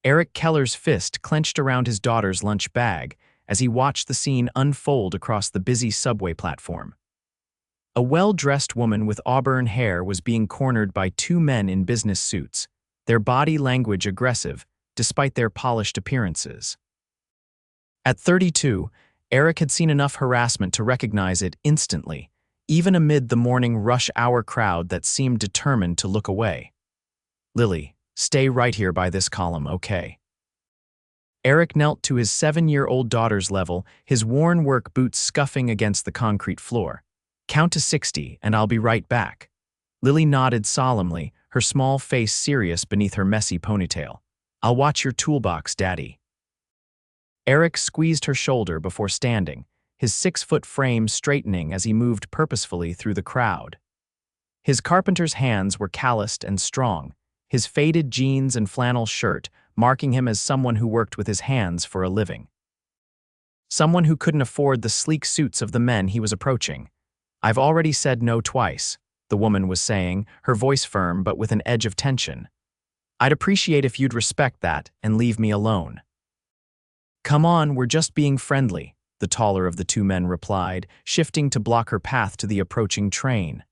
Eric Keller's fist clenched around his daughter's lunch bag as he watched the scene unfold across the busy subway platform. A well-dressed woman with auburn hair was being cornered by two men in business suits, their body language aggressive, despite their polished appearances. At 32, Eric had seen enough harassment to recognize it instantly, even amid the morning rush-hour crowd that seemed determined to look away. "Lily, stay right here by this column, okay?" Eric knelt to his 7-year-old daughter's level, his worn work boots scuffing against the concrete floor. "Count to 60, and I'll be right back." Lily nodded solemnly, her small face serious beneath her messy ponytail. "I'll watch your toolbox, Daddy." Eric squeezed her shoulder before standing, his 6-foot frame straightening as he moved purposefully through the crowd. His carpenter's hands were calloused and strong, his faded jeans and flannel shirt marking him as someone who worked with his hands for a living. Someone who couldn't afford the sleek suits of the men he was approaching. "I've already said no twice," the woman was saying, her voice firm but with an edge of tension. "I'd appreciate if you'd respect that and leave me alone." "Come on, we're just being friendly," the taller of the two men replied, shifting to block her path to the approaching train.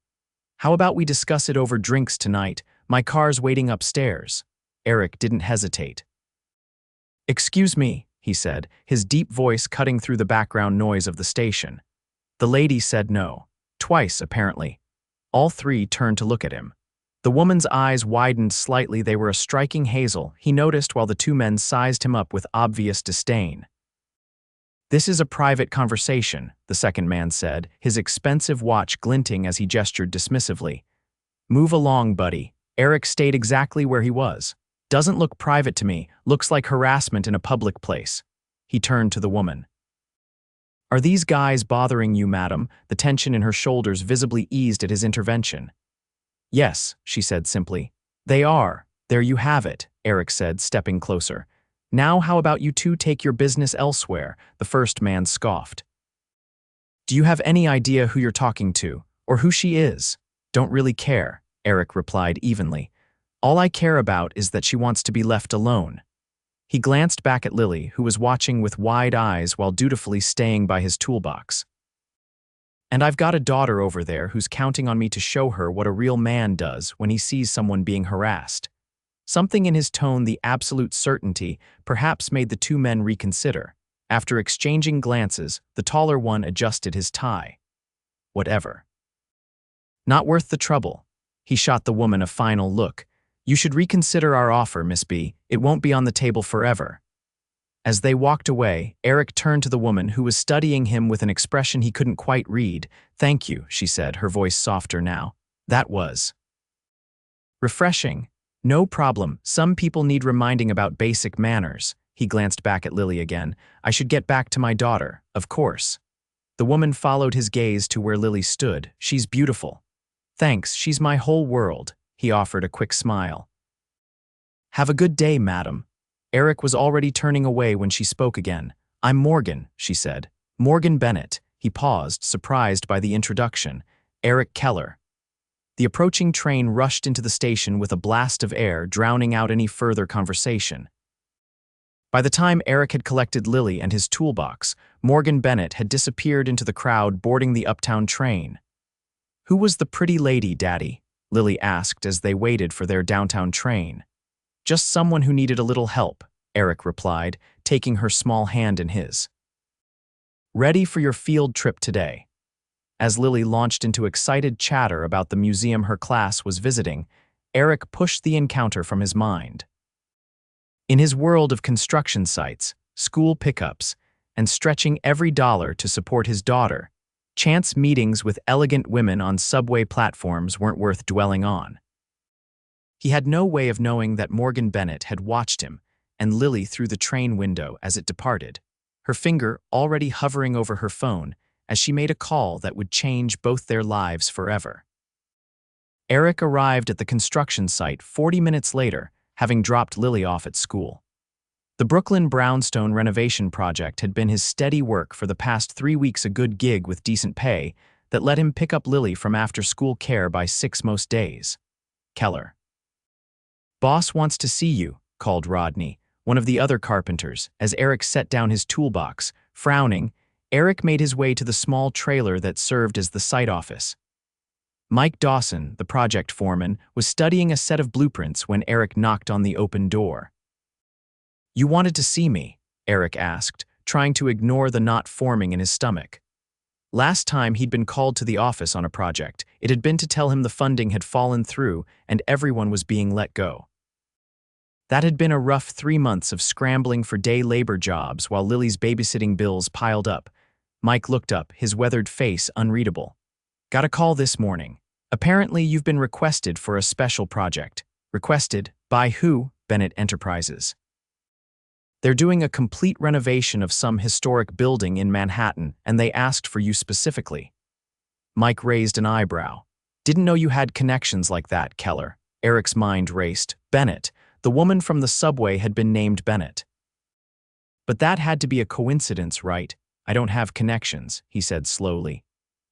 "How about we discuss it over drinks tonight? My car's waiting upstairs." Eric didn't hesitate. "Excuse me," he said, his deep voice cutting through the background noise of the station. The lady said no. Twice, apparently. All three turned to look at him. The woman's eyes widened slightly. They were a striking hazel, he noticed, while the two men sized him up with obvious disdain. "This is a private conversation," the second man said, his expensive watch glinting as he gestured dismissively. "Move along, buddy." Eric stayed exactly where he was. "Doesn't look private to me, looks like harassment in a public place." He turned to the woman. "Are these guys bothering you, madam?" The tension in her shoulders visibly eased at his intervention. "Yes," she said simply. "They are. There you have it," Eric said, stepping closer. "Now how about you two take your business elsewhere?" The first man scoffed. "Do you have any idea who you're talking to, or who she is?" "Don't really care," Eric replied evenly. "All I care about is that she wants to be left alone." He glanced back at Lily, who was watching with wide eyes while dutifully staying by his toolbox. "And I've got a daughter over there who's counting on me to show her what a real man does when he sees someone being harassed." Something in his tone, the absolute certainty, perhaps made the two men reconsider. After exchanging glances, the taller one adjusted his tie. "Whatever." "Not worth the trouble." He shot the woman a final look. "You should reconsider our offer, Miss B. It won't be on the table forever." As they walked away, Eric turned to the woman, who was studying him with an expression he couldn't quite read. "Thank you," she said, her voice softer now. "That was refreshing." "No problem. Some people need reminding about basic manners." He glanced back at Lily again. "I should get back to my daughter, of course." The woman followed his gaze to where Lily stood. "She's beautiful." "Thanks, she's my whole world." He offered a quick smile. "Have a good day, madam." Eric was already turning away when she spoke again. "I'm Morgan," she said. "Morgan Bennett." He paused, surprised by the introduction. "Eric Keller." The approaching train rushed into the station with a blast of air, drowning out any further conversation. By the time Eric had collected Lily and his toolbox, Morgan Bennett had disappeared into the crowd boarding the uptown train. "Who was the pretty lady, Daddy?" Lily asked as they waited for their downtown train. "Just someone who needed a little help," Eric replied, taking her small hand in his. "Ready for your field trip today?" As Lily launched into excited chatter about the museum her class was visiting, Eric pushed the encounter from his mind. In his world of construction sites, school pickups, and stretching every dollar to support his daughter, chance meetings with elegant women on subway platforms weren't worth dwelling on. He had no way of knowing that Morgan Bennett had watched him and Lily through the train window as it departed, her finger already hovering over her phone as she made a call that would change both their lives forever. Eric arrived at the construction site 40 minutes later, having dropped Lily off at school. The Brooklyn brownstone renovation project had been his steady work for the past 3 weeks, a good gig with decent pay that let him pick up Lily from after-school care by 6 most days. Keller. "Boss wants to see you," called Rodney, one of the other carpenters, as Eric set down his toolbox. Frowning, Eric made his way to the small trailer that served as the site office. Mike Dawson, the project foreman, was studying a set of blueprints when Eric knocked on the open door. "You wanted to see me?" Eric asked, trying to ignore the knot forming in his stomach. Last time he'd been called to the office on a project, it had been to tell him the funding had fallen through and everyone was being let go. That had been a rough 3 months of scrambling for day labor jobs while Lily's babysitting bills piled up. Mike looked up, his weathered face unreadable. "Got a call this morning. Apparently you've been requested for a special project." "Requested? By who?" "Bennett Enterprises. They're doing a complete renovation of some historic building in Manhattan, and they asked for you specifically." Mike raised an eyebrow. "Didn't know you had connections like that, Keller." Eric's mind raced. Bennett, the woman from the subway, had been named Bennett. "But that had to be a coincidence, right? I don't have connections," he said slowly.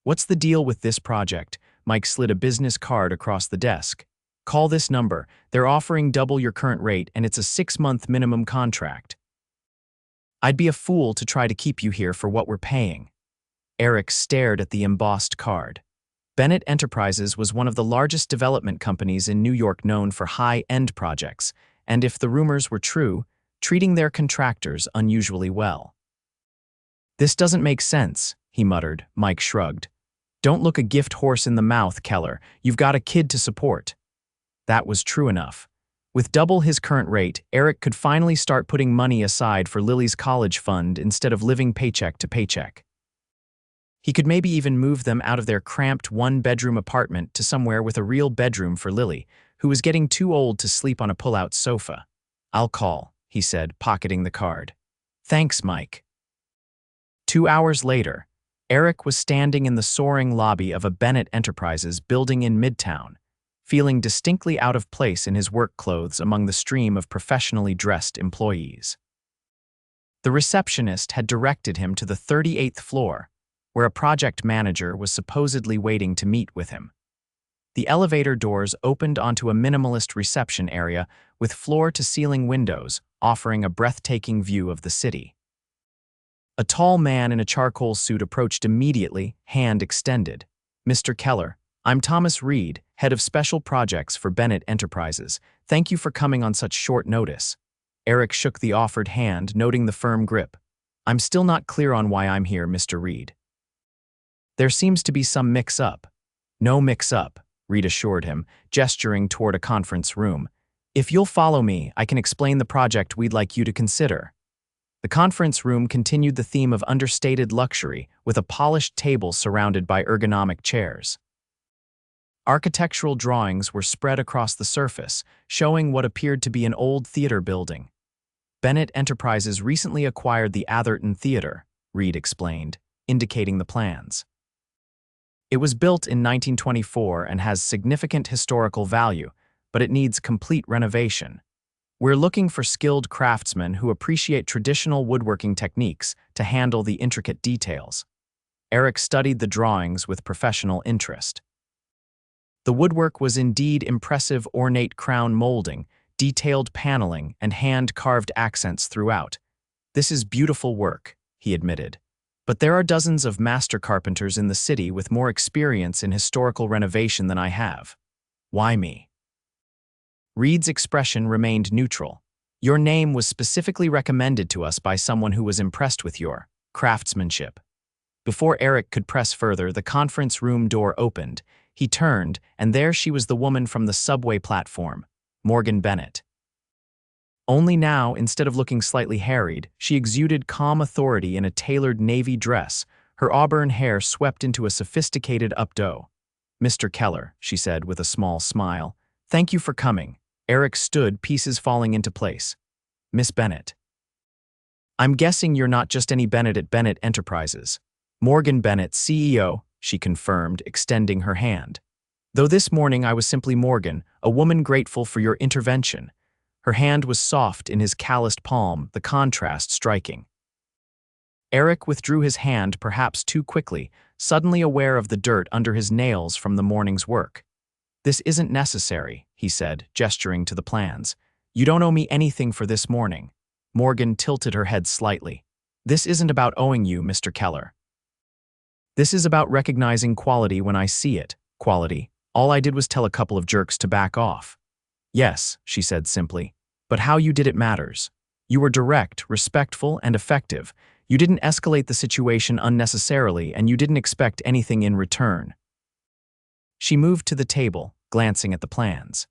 "What's the deal with this project?" Mike slid a business card across the desk. "Call this number. They're offering double your current rate, and it's a 6-month minimum contract." "I'd be a fool to try to keep you here for what we're paying." Eric stared at the embossed card. Bennett Enterprises was one of the largest development companies in New York, known for high-end projects, and if the rumors were true, treating their contractors unusually well. "This doesn't make sense," he muttered. Mike shrugged. "Don't look a gift horse in the mouth, Keller. You've got a kid to support." That was true enough. With double his current rate, Eric could finally start putting money aside for Lily's college fund instead of living paycheck to paycheck. He could maybe even move them out of their cramped 1-bedroom apartment to somewhere with a real bedroom for Lily, who was getting too old to sleep on a pull-out sofa. "I'll call," he said, pocketing the card. "Thanks, Mike." 2 hours later, Eric was standing in the soaring lobby of a Bennett Enterprises building in Midtown, feeling distinctly out of place in his work clothes among the stream of professionally dressed employees. The receptionist had directed him to the 38th floor, where a project manager was supposedly waiting to meet with him. The elevator doors opened onto a minimalist reception area with floor-to-ceiling windows offering a breathtaking view of the city. A tall man in a charcoal suit approached immediately, hand extended. "Mr. Keller, I'm Thomas Reed, head of special projects for Bennett Enterprises. Thank you for coming on such short notice." Eric shook the offered hand, noting the firm grip. "I'm still not clear on why I'm here, Mr. Reed." "There seems to be some mix-up." "No mix-up," Reed assured him, gesturing toward a conference room. "If you'll follow me, I can explain the project we'd like you to consider." The conference room continued the theme of understated luxury, with a polished table surrounded by ergonomic chairs. Architectural drawings were spread across the surface, showing what appeared to be an old theater building. "Bennett Enterprises recently acquired the Atherton Theater," Reed explained, indicating the plans. "It was built in 1924 and has significant historical value, but it needs complete renovation. We're looking for skilled craftsmen who appreciate traditional woodworking techniques to handle the intricate details." Eric studied the drawings with professional interest. The woodwork was indeed impressive: ornate crown molding, detailed paneling, and hand-carved accents throughout. "This is beautiful work," he admitted. "But there are dozens of master carpenters in the city with more experience in historical renovation than I have. Why me?" Reed's expression remained neutral. "Your name was specifically recommended to us by someone who was impressed with your craftsmanship." Before Eric could press further, the conference room door opened. He turned, and there she was, the woman from the subway platform, Morgan Bennett. Only now, instead of looking slightly harried, she exuded calm authority in a tailored navy dress, her auburn hair swept into a sophisticated updo. "Mr. Keller," she said with a small smile, "thank you for coming." Eric stood, pieces falling into place. "Miss Bennett. I'm guessing you're not just any Bennett at Bennett Enterprises." "Morgan Bennett, CEO," she confirmed, extending her hand. "Though this morning I was simply Morgan, a woman grateful for your intervention." Her hand was soft in his calloused palm, the contrast striking. Eric withdrew his hand perhaps too quickly, suddenly aware of the dirt under his nails from the morning's work. "This isn't necessary," he said, gesturing to the plans. "You don't owe me anything for this morning." Morgan tilted her head slightly. This isn't about owing you, Mr. Keller. This is about recognizing quality when I see it. Quality. All I did was tell a couple of jerks to back off. Yes, she said simply, but how you did it matters. You were direct, respectful, and effective. You didn't escalate the situation unnecessarily, and you didn't expect anything in return. She moved to the table, glancing at the plans.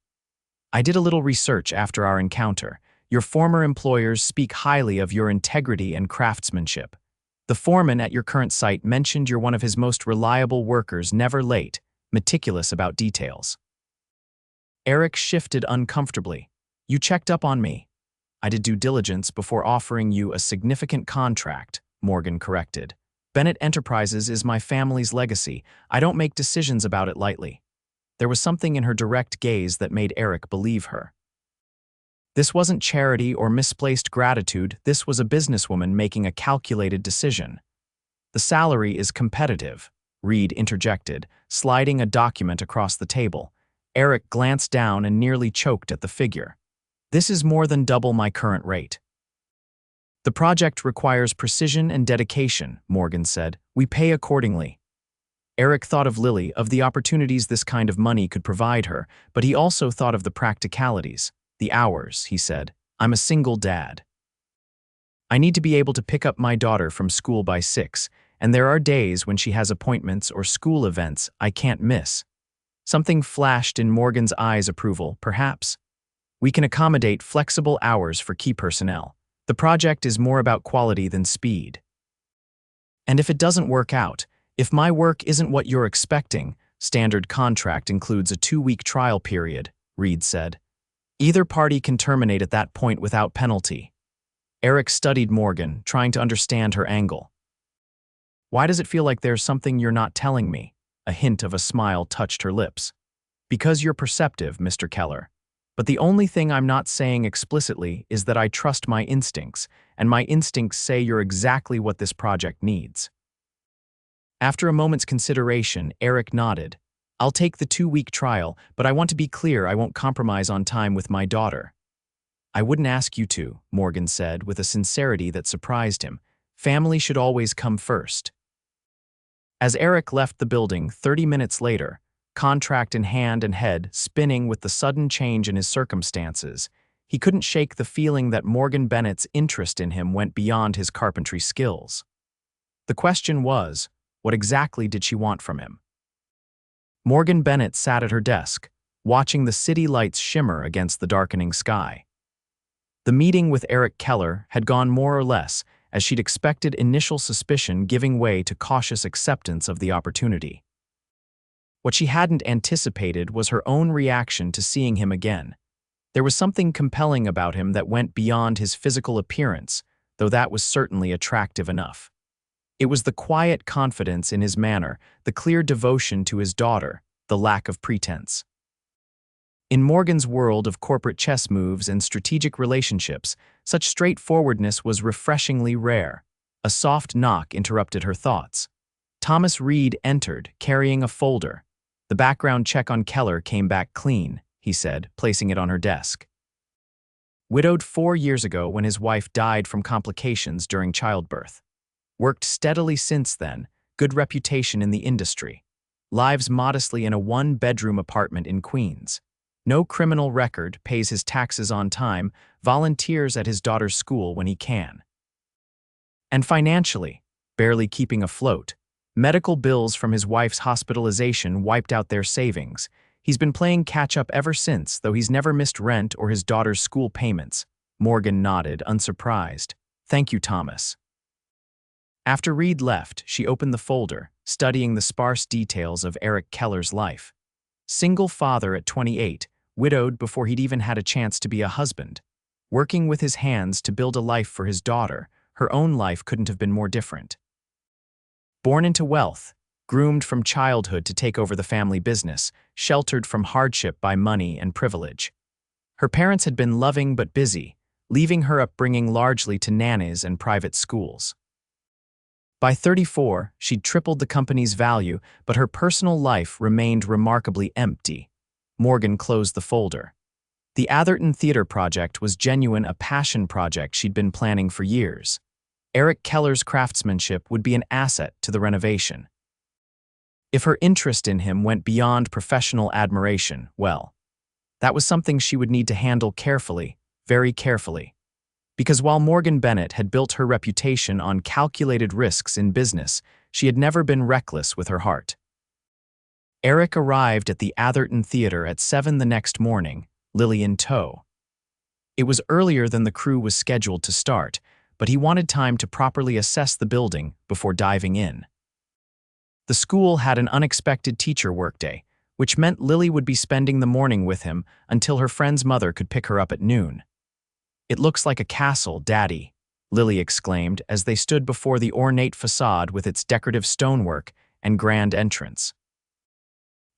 I did a little research after our encounter. Your former employers speak highly of your integrity and craftsmanship. The foreman at your current site mentioned you're one of his most reliable workers, never late, meticulous about details. Eric shifted uncomfortably. You checked up on me. I did due diligence before offering you a significant contract, Morgan corrected. Bennett Enterprises is my family's legacy. I don't make decisions about it lightly. There was something in her direct gaze that made Eric believe her. This wasn't charity or misplaced gratitude, this was a businesswoman making a calculated decision. The salary is competitive, Reed interjected, sliding a document across the table. Eric glanced down and nearly choked at the figure. This is more than double my current rate. The project requires precision and dedication, Morgan said. We pay accordingly. Eric thought of Lily, of the opportunities this kind of money could provide her, but he also thought of the practicalities. The hours, he said. I'm a single dad. I need to be able to pick up my daughter from school by 6, and there are days when she has appointments or school events I can't miss. Something flashed in Morgan's eyes approval, perhaps. We can accommodate flexible hours for key personnel. The project is more about quality than speed. And if it doesn't work out, if my work isn't what you're expecting, standard contract includes a 2-week trial period, Reed said. Either party can terminate at that point without penalty. Eric studied Morgan, trying to understand her angle. Why does it feel like there's something you're not telling me? A hint of a smile touched her lips. Because you're perceptive, Mr. Keller. But the only thing I'm not saying explicitly is that I trust my instincts, and my instincts say you're exactly what this project needs. After a moment's consideration, Eric nodded. I'll take the 2-week trial, but I want to be clear I won't compromise on time with my daughter. I wouldn't ask you to, Morgan said with a sincerity that surprised him. Family should always come first. As Eric left the building 30 minutes later, contract in hand and head spinning with the sudden change in his circumstances, he couldn't shake the feeling that Morgan Bennett's interest in him went beyond his carpentry skills. The question was, what exactly did she want from him? Morgan Bennett sat at her desk, watching the city lights shimmer against the darkening sky. The meeting with Eric Keller had gone more or less as she'd expected, initial suspicion giving way to cautious acceptance of the opportunity. What she hadn't anticipated was her own reaction to seeing him again. There was something compelling about him that went beyond his physical appearance, though that was certainly attractive enough. It was the quiet confidence in his manner, the clear devotion to his daughter, the lack of pretense. In Morgan's world of corporate chess moves and strategic relationships, such straightforwardness was refreshingly rare. A soft knock interrupted her thoughts. Thomas Reed entered, carrying a folder. The background check on Keller came back clean, he said, placing it on her desk. Widowed 4 years ago when his wife died from complications during childbirth. Worked steadily since then, good reputation in the industry. Lives modestly in a 1-bedroom apartment in Queens. No criminal record, pays his taxes on time, volunteers at his daughter's school when he can. And financially, barely keeping afloat. Medical bills from his wife's hospitalization wiped out their savings. He's been playing catch-up ever since, though he's never missed rent or his daughter's school payments. Morgan nodded, unsurprised. Thank you, Thomas. After Reed left, she opened the folder, studying the sparse details of Eric Keller's life. Single father at 28, widowed before he'd even had a chance to be a husband. Working with his hands to build a life for his daughter, her own life couldn't have been more different. Born into wealth, groomed from childhood to take over the family business, sheltered from hardship by money and privilege. Her parents had been loving but busy, leaving her upbringing largely to nannies and private schools. By 34, she'd tripled the company's value, but her personal life remained remarkably empty. Morgan closed the folder. The Atherton Theater project was genuine, a passion project she'd been planning for years. Eric Keller's craftsmanship would be an asset to the renovation. If her interest in him went beyond professional admiration, well, that was something she would need to handle carefully, very carefully. Because while Morgan Bennett had built her reputation on calculated risks in business, she had never been reckless with her heart. Eric arrived at the Atherton Theater at 7 the next morning, Lily in tow. It was earlier than the crew was scheduled to start, but he wanted time to properly assess the building before diving in. The school had an unexpected teacher workday, which meant Lily would be spending the morning with him until her friend's mother could pick her up at noon. "It looks like a castle, Daddy," Lily exclaimed as they stood before the ornate facade with its decorative stonework and grand entrance.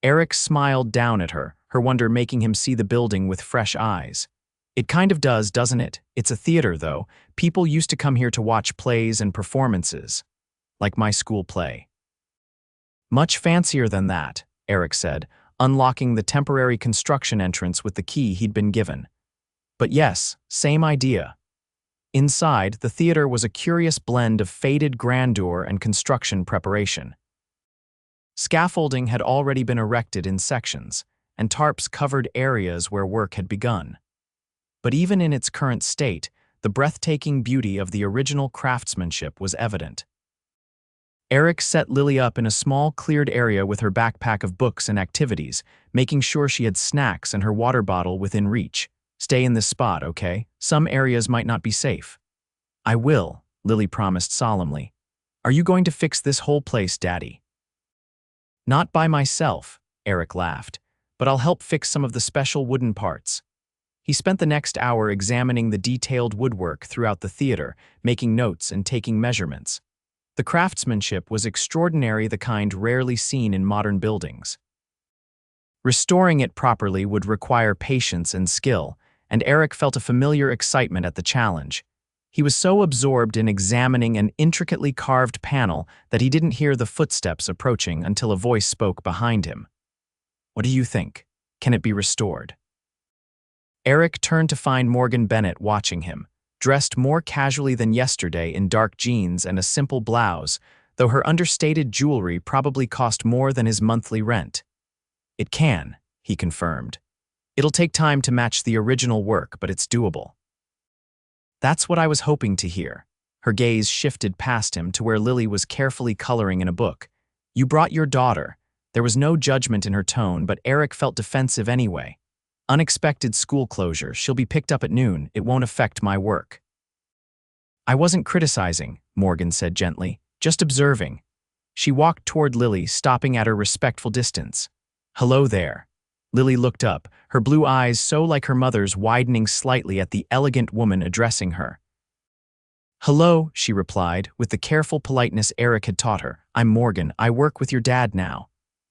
Eric smiled down at her, her wonder making him see the building with fresh eyes. "It kind of does, doesn't it? It's a theater, though. People used to come here to watch plays and performances. Like my school play." "Much fancier than that," Eric said, unlocking the temporary construction entrance with the key he'd been given. "But yes, same idea." Inside, the theater was a curious blend of faded grandeur and construction preparation. Scaffolding had already been erected in sections, and tarps covered areas where work had begun. But even in its current state, the breathtaking beauty of the original craftsmanship was evident. Eric set Lily up in a small cleared area with her backpack of books and activities, making sure she had snacks and her water bottle within reach. "Stay in this spot, okay? Some areas might not be safe." "I will," Lily promised solemnly. "Are you going to fix this whole place, Daddy?" "Not by myself," Eric laughed, "but I'll help fix some of the special wooden parts." He spent the next hour examining the detailed woodwork throughout the theater, making notes and taking measurements. The craftsmanship was extraordinary, the kind rarely seen in modern buildings. Restoring it properly would require patience and skill, and Eric felt a familiar excitement at the challenge. He was so absorbed in examining an intricately carved panel that he didn't hear the footsteps approaching until a voice spoke behind him. "What do you think? Can it be restored?" Eric turned to find Morgan Bennett watching him, dressed more casually than yesterday in dark jeans and a simple blouse, though her understated jewelry probably cost more than his monthly rent. "It can," he confirmed. "It'll take time to match the original work, but it's doable." "That's what I was hoping to hear." Her gaze shifted past him to where Lily was carefully coloring in a book. "You brought your daughter." There was no judgment in her tone, but Eric felt defensive anyway. "Unexpected school closure. She'll be picked up at noon. It won't affect my work." "I wasn't criticizing," Morgan said gently, "just observing." She walked toward Lily, stopping at her respectful distance. "Hello there." Lily looked up, her blue eyes so like her mother's widening slightly at the elegant woman addressing her. "Hello," she replied, with the careful politeness Eric had taught her. "I'm Morgan. I work with your dad now."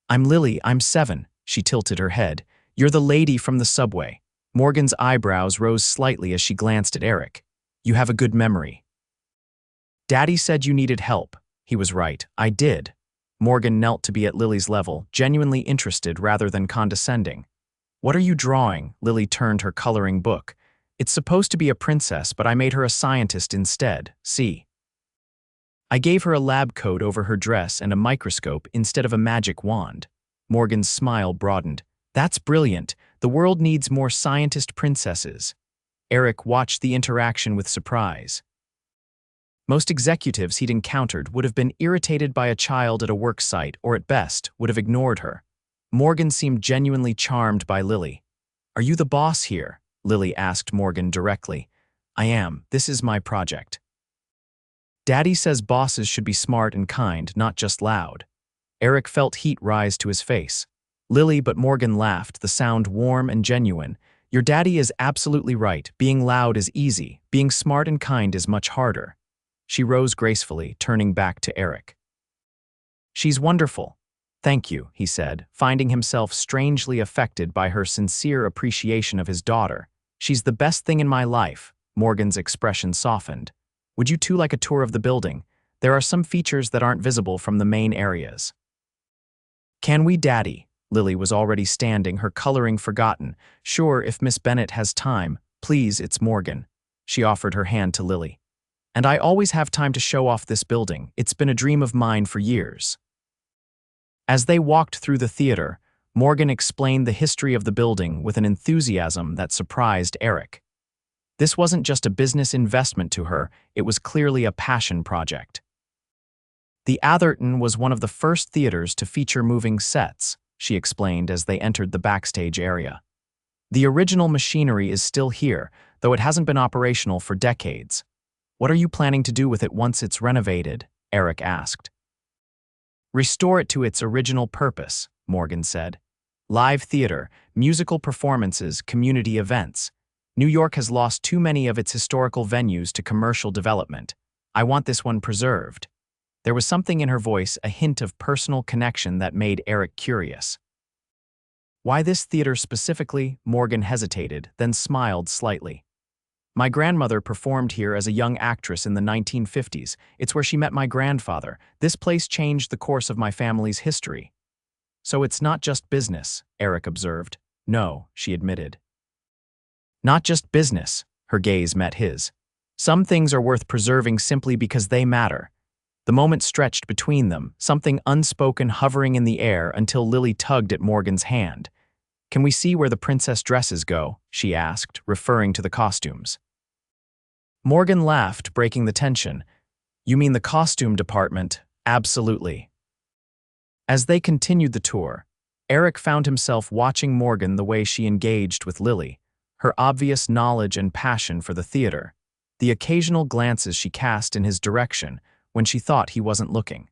"I'm Lily. I'm 7. She tilted her head. "You're the lady from the subway." Morgan's eyebrows rose slightly as she glanced at Eric. "You have a good memory." "Daddy said you needed help." He was right. "I did." Morgan knelt to be at Lily's level, genuinely interested rather than condescending. "What are you drawing?" Lily turned her coloring book. "It's supposed to be a princess, but I made her a scientist instead. See?" I gave her a lab coat over her dress and a microscope instead of a magic wand. Morgan's smile broadened. "That's brilliant. The world needs more scientist princesses." Eric watched the interaction with surprise. Most executives he'd encountered would have been irritated by a child at a work site or at best would have ignored her. Morgan seemed genuinely charmed by Lily. "Are you the boss here?" Lily asked Morgan directly. "I am. This is my project." "Daddy says bosses should be smart and kind, not just loud." Eric felt heat rise to his face. Lily but Morgan laughed, the sound warm and genuine. "Your daddy is absolutely right. Being loud is easy. Being smart and kind is much harder." She rose gracefully, turning back to Eric. "She's wonderful." "Thank you," he said, finding himself strangely affected by her sincere appreciation of his daughter. "She's the best thing in my life." Morgan's expression softened. "Would you two like a tour of the building? There are some features that aren't visible from the main areas." "Can we, Daddy?" Lily was already standing, her coloring forgotten. "Sure, if Miss Bennett has time. Please, it's Morgan." She offered her hand to Lily. "And I always have time to show off this building. It's been a dream of mine for years." As they walked through the theater, Morgan explained the history of the building with an enthusiasm that surprised Eric. This wasn't just a business investment to her, it was clearly a passion project. The Atherton was one of the first theaters to feature moving sets, she explained as they entered the backstage area. "The original machinery is still here, though it hasn't been operational for decades. What are you planning to do with it once it's renovated?" Eric asked. "Restore it to its original purpose," Morgan said. "Live theater, musical performances, community events. New York has lost too many of its historical venues to commercial development. I want this one preserved." There was something in her voice, a hint of personal connection that made Eric curious. "Why this theater specifically?" Morgan hesitated, then smiled slightly. "My grandmother performed here as a young actress in the 1950s. It's where she met my grandfather. This place changed the course of my family's history." "So it's not just business," Eric observed. "No," she admitted. "Not just business," her gaze met his. "Some things are worth preserving simply because they matter." The moment stretched between them, something unspoken hovering in the air until Lily tugged at Morgan's hand. "Can we see where the princess dresses go?" she asked, referring to the costumes. Morgan laughed, breaking the tension. "You mean the costume department? Absolutely." As they continued the tour, Eric found himself watching Morgan the way she engaged with Lily, her obvious knowledge and passion for the theater, the occasional glances she cast in his direction when she thought he wasn't looking.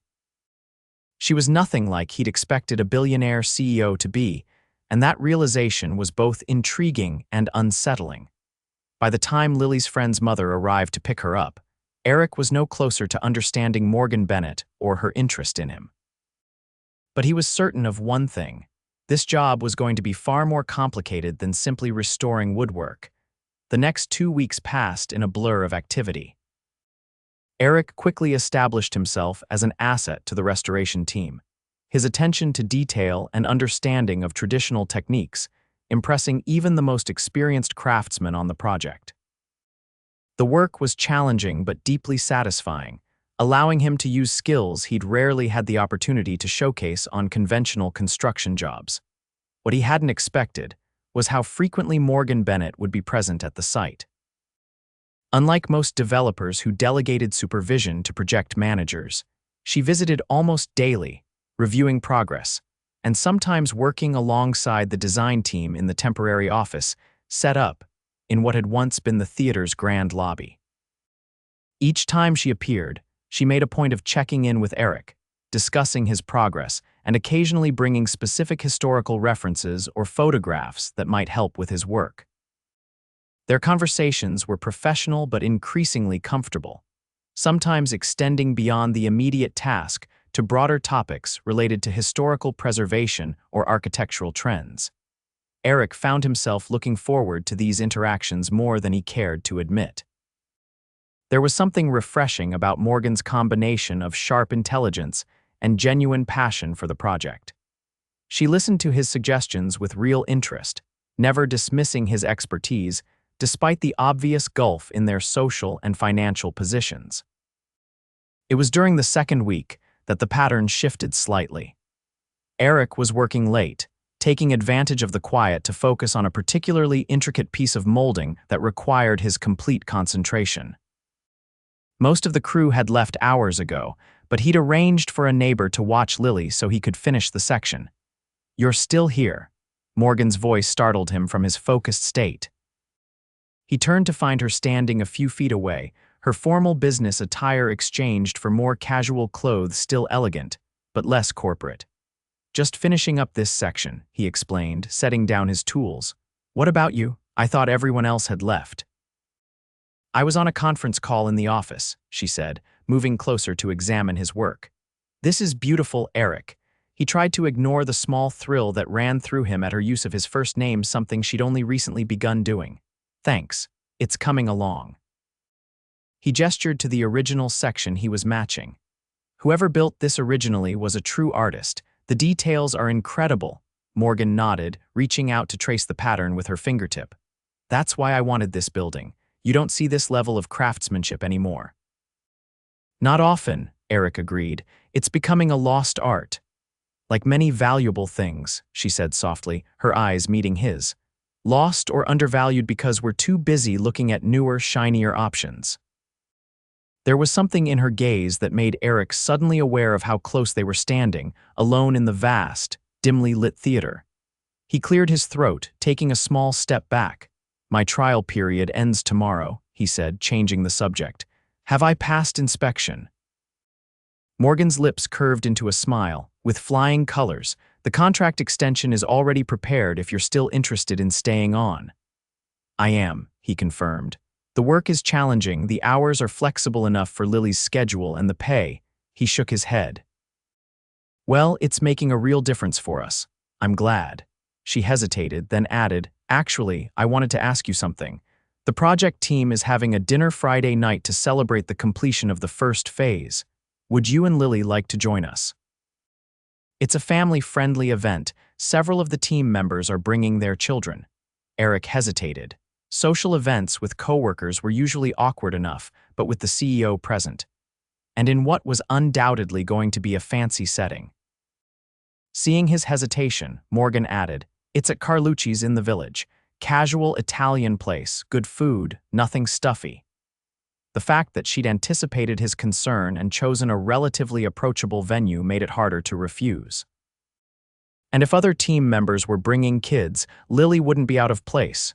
She was nothing like he'd expected a billionaire CEO to be, and that realization was both intriguing and unsettling. By the time Lily's friend's mother arrived to pick her up, Eric was no closer to understanding Morgan Bennett or her interest in him. But he was certain of one thing: this job was going to be far more complicated than simply restoring woodwork. The next 2 weeks passed in a blur of activity. Eric quickly established himself as an asset to the restoration team, his attention to detail and understanding of traditional techniques impressing even the most experienced craftsmen on the project. The work was challenging but deeply satisfying, allowing him to use skills he'd rarely had the opportunity to showcase on conventional construction jobs. What he hadn't expected was how frequently Morgan Bennett would be present at the site. Unlike most developers who delegated supervision to project managers, she visited almost daily, reviewing progress, and sometimes working alongside the design team in the temporary office set up in what had once been the theater's grand lobby. Each time she appeared, she made a point of checking in with Eric, discussing his progress, and occasionally bringing specific historical references or photographs that might help with his work. Their conversations were professional but increasingly comfortable, sometimes extending beyond the immediate task to broader topics related to historical preservation or architectural trends. Eric found himself looking forward to these interactions more than he cared to admit. There was something refreshing about Morgan's combination of sharp intelligence and genuine passion for the project. She listened to his suggestions with real interest, never dismissing his expertise, despite the obvious gulf in their social and financial positions. It was during the second week that the pattern shifted slightly. Eric was working late, taking advantage of the quiet to focus on a particularly intricate piece of molding that required his complete concentration. Most of the crew had left hours ago, but he'd arranged for a neighbor to watch Lily so he could finish the section. "You're still here." Morgan's voice startled him from his focused state. He turned to find her standing a few feet away, her formal business attire exchanged for more casual clothes, still elegant, but less corporate. "Just finishing up this section," he explained, setting down his tools. "What about you? I thought everyone else had left." "I was on a conference call in the office," she said, moving closer to examine his work. "This is beautiful, Eric." He tried to ignore the small thrill that ran through him at her use of his first name, something she'd only recently begun doing. "Thanks. It's coming along." He gestured to the original section he was matching. "Whoever built this originally was a true artist. The details are incredible." Morgan nodded, reaching out to trace the pattern with her fingertip. That's why I wanted this building. You don't see this level of craftsmanship anymore. Not often, Eric agreed. It's becoming a lost art. Like many valuable things, she said softly, her eyes meeting his. Lost or undervalued because we're too busy looking at newer, shinier options. There was something in her gaze that made Eric suddenly aware of how close they were standing, alone in the vast, dimly lit theater. He cleared his throat, taking a small step back. My trial period ends tomorrow, he said, changing the subject. Have I passed inspection? Morgan's lips curved into a smile. With flying colors, the contract extension is already prepared if you're still interested in staying on. I am, he confirmed. The work is challenging, the hours are flexible enough for Lily's schedule, and the pay. He shook his head. Well, it's making a real difference for us. I'm glad. She hesitated, then added, Actually, I wanted to ask you something. The project team is having a dinner Friday night to celebrate the completion of the first phase. Would you and Lily like to join us? It's a family-friendly event. Several of the team members are bringing their children. Eric hesitated. Social events with coworkers were usually awkward enough, but with the CEO present. And in what was undoubtedly going to be a fancy setting. Seeing his hesitation, Morgan added, It's at Carlucci's in the village. Casual Italian place, good food, nothing stuffy. The fact that she'd anticipated his concern and chosen a relatively approachable venue made it harder to refuse. And if other team members were bringing kids, Lily wouldn't be out of place.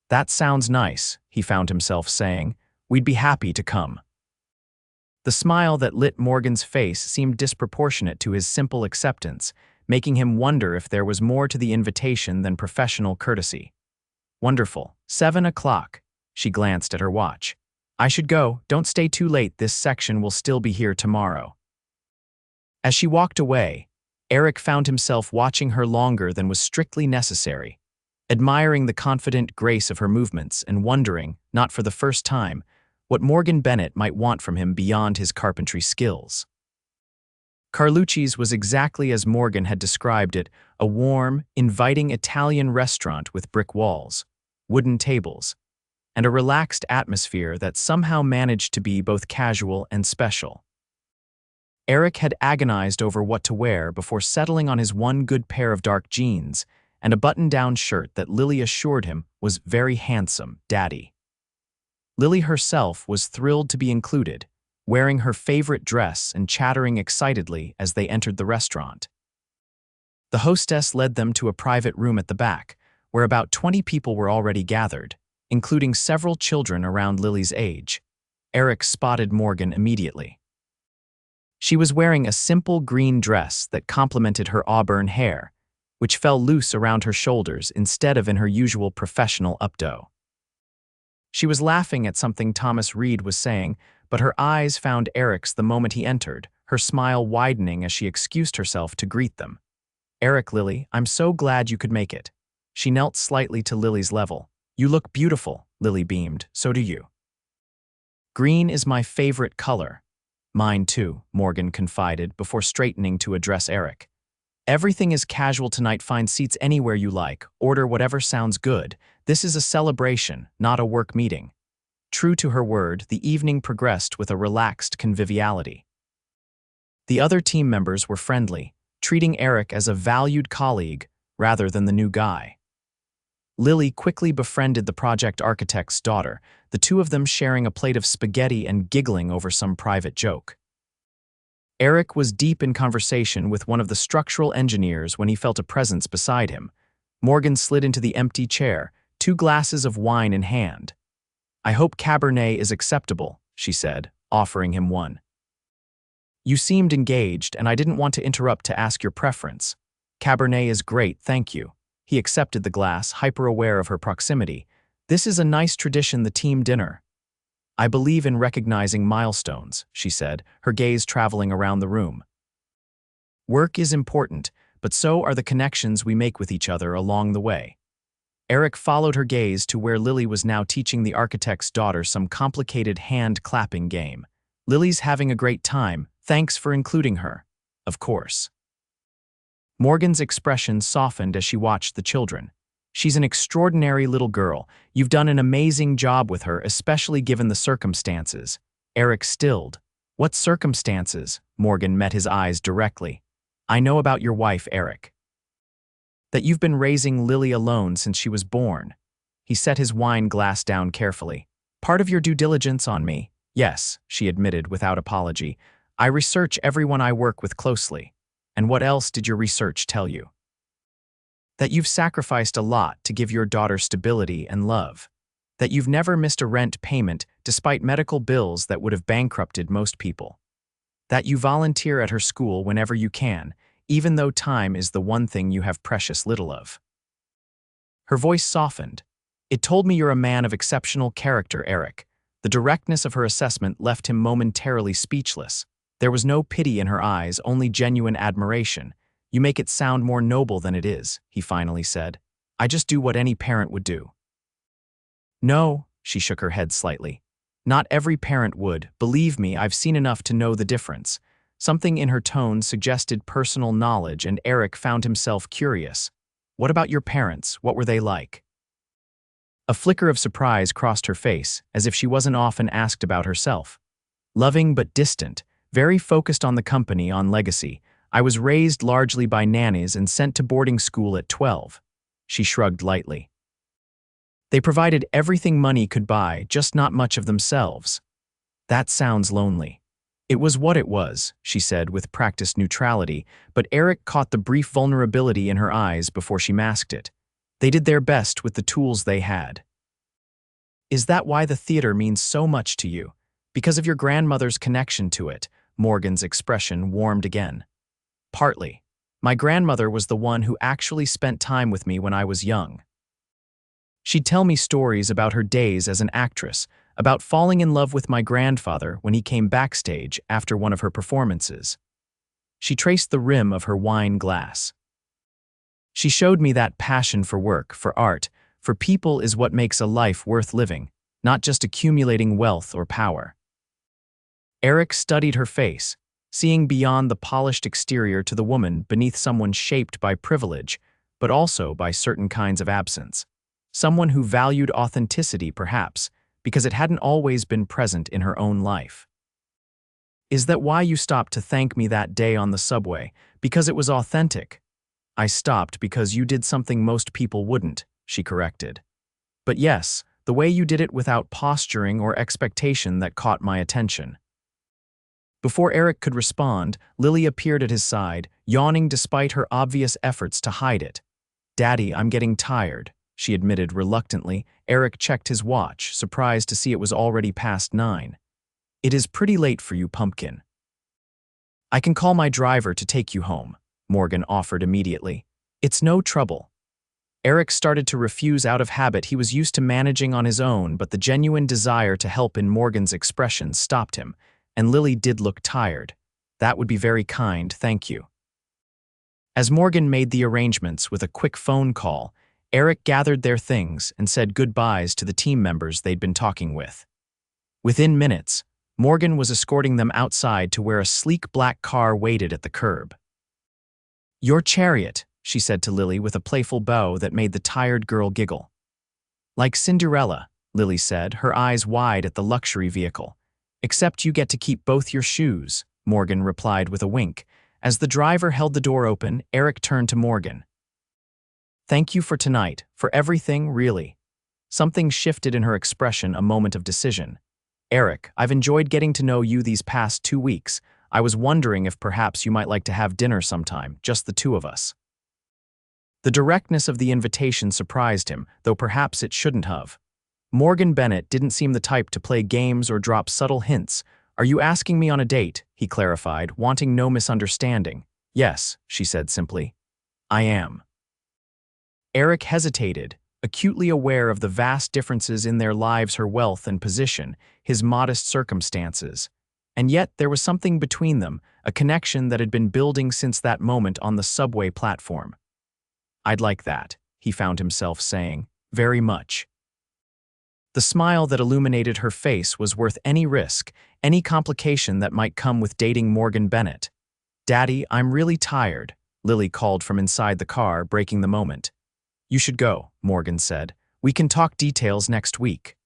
That sounds nice, he found himself saying. We'd be happy to come. The smile that lit Morgan's face seemed disproportionate to his simple acceptance, making him wonder if there was more to the invitation than professional courtesy. Wonderful. 7 o'clock. She glanced at her watch. I should go. Don't stay too late. This section will still be here tomorrow. As she walked away, Eric found himself watching her longer than was strictly necessary, admiring the confident grace of her movements and wondering, not for the first time, what Morgan Bennett might want from him beyond his carpentry skills. Carlucci's was exactly as Morgan had described it, a warm, inviting Italian restaurant with brick walls, wooden tables, and a relaxed atmosphere that somehow managed to be both casual and special. Eric had agonized over what to wear before settling on his one good pair of dark jeans and a button-down shirt that Lily assured him was very handsome, daddy. Lily herself was thrilled to be included, wearing her favorite dress and chattering excitedly as they entered the restaurant. The hostess led them to a private room at the back, where about 20 people were already gathered, including several children around Lily's age. Eric spotted Morgan immediately. She was wearing a simple green dress that complemented her auburn hair, which fell loose around her shoulders instead of in her usual professional updo. She was laughing at something Thomas Reed was saying, but her eyes found Eric's the moment he entered, her smile widening as she excused herself to greet them. Eric, Lily, I'm so glad you could make it. She knelt slightly to Lily's level. You look beautiful, Lily beamed. So do you. Green is my favorite color. Mine too, Morgan confided before straightening to address Eric. Everything is casual tonight. Find seats anywhere you like. Order whatever sounds good. This is a celebration, not a work meeting. True to her word, the evening progressed with a relaxed conviviality. The other team members were friendly, treating Eric as a valued colleague rather than the new guy. Lily quickly befriended the project architect's daughter, the two of them sharing a plate of spaghetti and giggling over some private joke. Eric was deep in conversation with one of the structural engineers when he felt a presence beside him. Morgan slid into the empty chair, 2 glasses of wine in hand. I hope Cabernet is acceptable, she said, offering him one. You seemed engaged, and I didn't want to interrupt to ask your preference. Cabernet is great, thank you. He accepted the glass, hyper-aware of her proximity. This is a nice tradition, the team dinner. I believe in recognizing milestones, she said, her gaze traveling around the room. Work is important, but so are the connections we make with each other along the way. Eric followed her gaze to where Lily was now teaching the architect's daughter some complicated hand-clapping game. Lily's having a great time, thanks for including her. Of course. Morgan's expression softened as she watched the children. She's an extraordinary little girl. You've done an amazing job with her, especially given the circumstances. Eric stilled. What circumstances? Morgan met his eyes directly. I know about your wife, Eric. That you've been raising Lily alone since she was born. He set his wine glass down carefully. Part of your due diligence on me? Yes, she admitted without apology. I research everyone I work with closely. And what else did your research tell you? That you've sacrificed a lot to give your daughter stability and love. That you've never missed a rent payment despite medical bills that would have bankrupted most people. That you volunteer at her school whenever you can, even though time is the one thing you have precious little of. Her voice softened. It told me you're a man of exceptional character, Eric. The directness of her assessment left him momentarily speechless. There was no pity in her eyes, only genuine admiration. You make it sound more noble than it is, he finally said. I just do what any parent would do. No, she shook her head slightly. Not every parent would. Believe me, I've seen enough to know the difference. Something in her tone suggested personal knowledge, and Eric found himself curious. What about your parents? What were they like? A flicker of surprise crossed her face, as if she wasn't often asked about herself. Loving but distant, very focused on the company, on legacy. I was raised largely by nannies and sent to boarding school at 12. She shrugged lightly. They provided everything money could buy, just not much of themselves. That sounds lonely. It was what it was, she said with practiced neutrality, but Eric caught the brief vulnerability in her eyes before she masked it. They did their best with the tools they had. Is that why the theater means so much to you? Because of your grandmother's connection to it? Morgan's expression warmed again. Partly. My grandmother was the one who actually spent time with me when I was young. She'd tell me stories about her days as an actress, about falling in love with my grandfather when he came backstage after one of her performances. She traced the rim of her wine glass. She showed me that passion for work, for art, for people is what makes a life worth living, not just accumulating wealth or power. Eric studied her face, seeing beyond the polished exterior to the woman beneath someone shaped by privilege, but also by certain kinds of absence. Someone who valued authenticity, perhaps, because it hadn't always been present in her own life. Is that why you stopped to thank me that day on the subway? Because it was authentic? I stopped because you did something most people wouldn't, she corrected. But yes, the way you did it without posturing or expectation that caught my attention. Before Eric could respond, Lily appeared at his side, yawning despite her obvious efforts to hide it. Daddy, I'm getting tired, she admitted reluctantly. Eric checked his watch, surprised to see it was already past 9. It is pretty late for you, pumpkin. I can call my driver to take you home, Morgan offered immediately. It's no trouble. Eric started to refuse out of habit. He was used to managing on his own, but the genuine desire to help in Morgan's expression stopped him, and Lily did look tired. That would be very kind, thank you. As Morgan made the arrangements with a quick phone call, Eric gathered their things and said goodbyes to the team members they'd been talking with. Within minutes, Morgan was escorting them outside to where a sleek black car waited at the curb. Your chariot, she said to Lily with a playful bow that made the tired girl giggle. Like Cinderella, Lily said, her eyes wide at the luxury vehicle. Except you get to keep both your shoes, Morgan replied with a wink. As the driver held the door open, Eric turned to Morgan. Thank you for tonight, for everything, really. Something shifted in her expression, a moment of decision. Eric, I've enjoyed getting to know you these past 2 weeks. I was wondering if perhaps you might like to have dinner sometime, just the two of us. The directness of the invitation surprised him, though perhaps it shouldn't have. Morgan Bennett didn't seem the type to play games or drop subtle hints. Are you asking me on a date? He clarified, wanting no misunderstanding. Yes, she said simply. I am. Eric hesitated, acutely aware of the vast differences in their lives, her wealth and position, his modest circumstances. And yet there was something between them, a connection that had been building since that moment on the subway platform. I'd like that, he found himself saying, very much. The smile that illuminated her face was worth any risk, any complication that might come with dating Morgan Bennett. Daddy, I'm really tired, Lily called from inside the car, breaking the moment. "You should go," Morgan said. "We can talk details next week."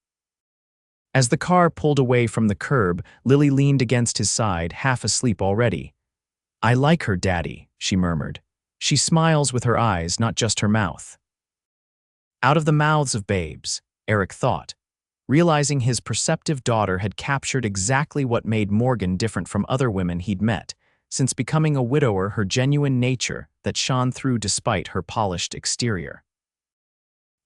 As the car pulled away from the curb, Lily leaned against his side, half asleep already. "I like her, Daddy," she murmured. "She smiles with her eyes, not just her mouth." Out of the mouths of babes, Eric thought, realizing his perceptive daughter had captured exactly what made Morgan different from other women he'd met, since becoming a widower, her genuine nature that shone through despite her polished exterior.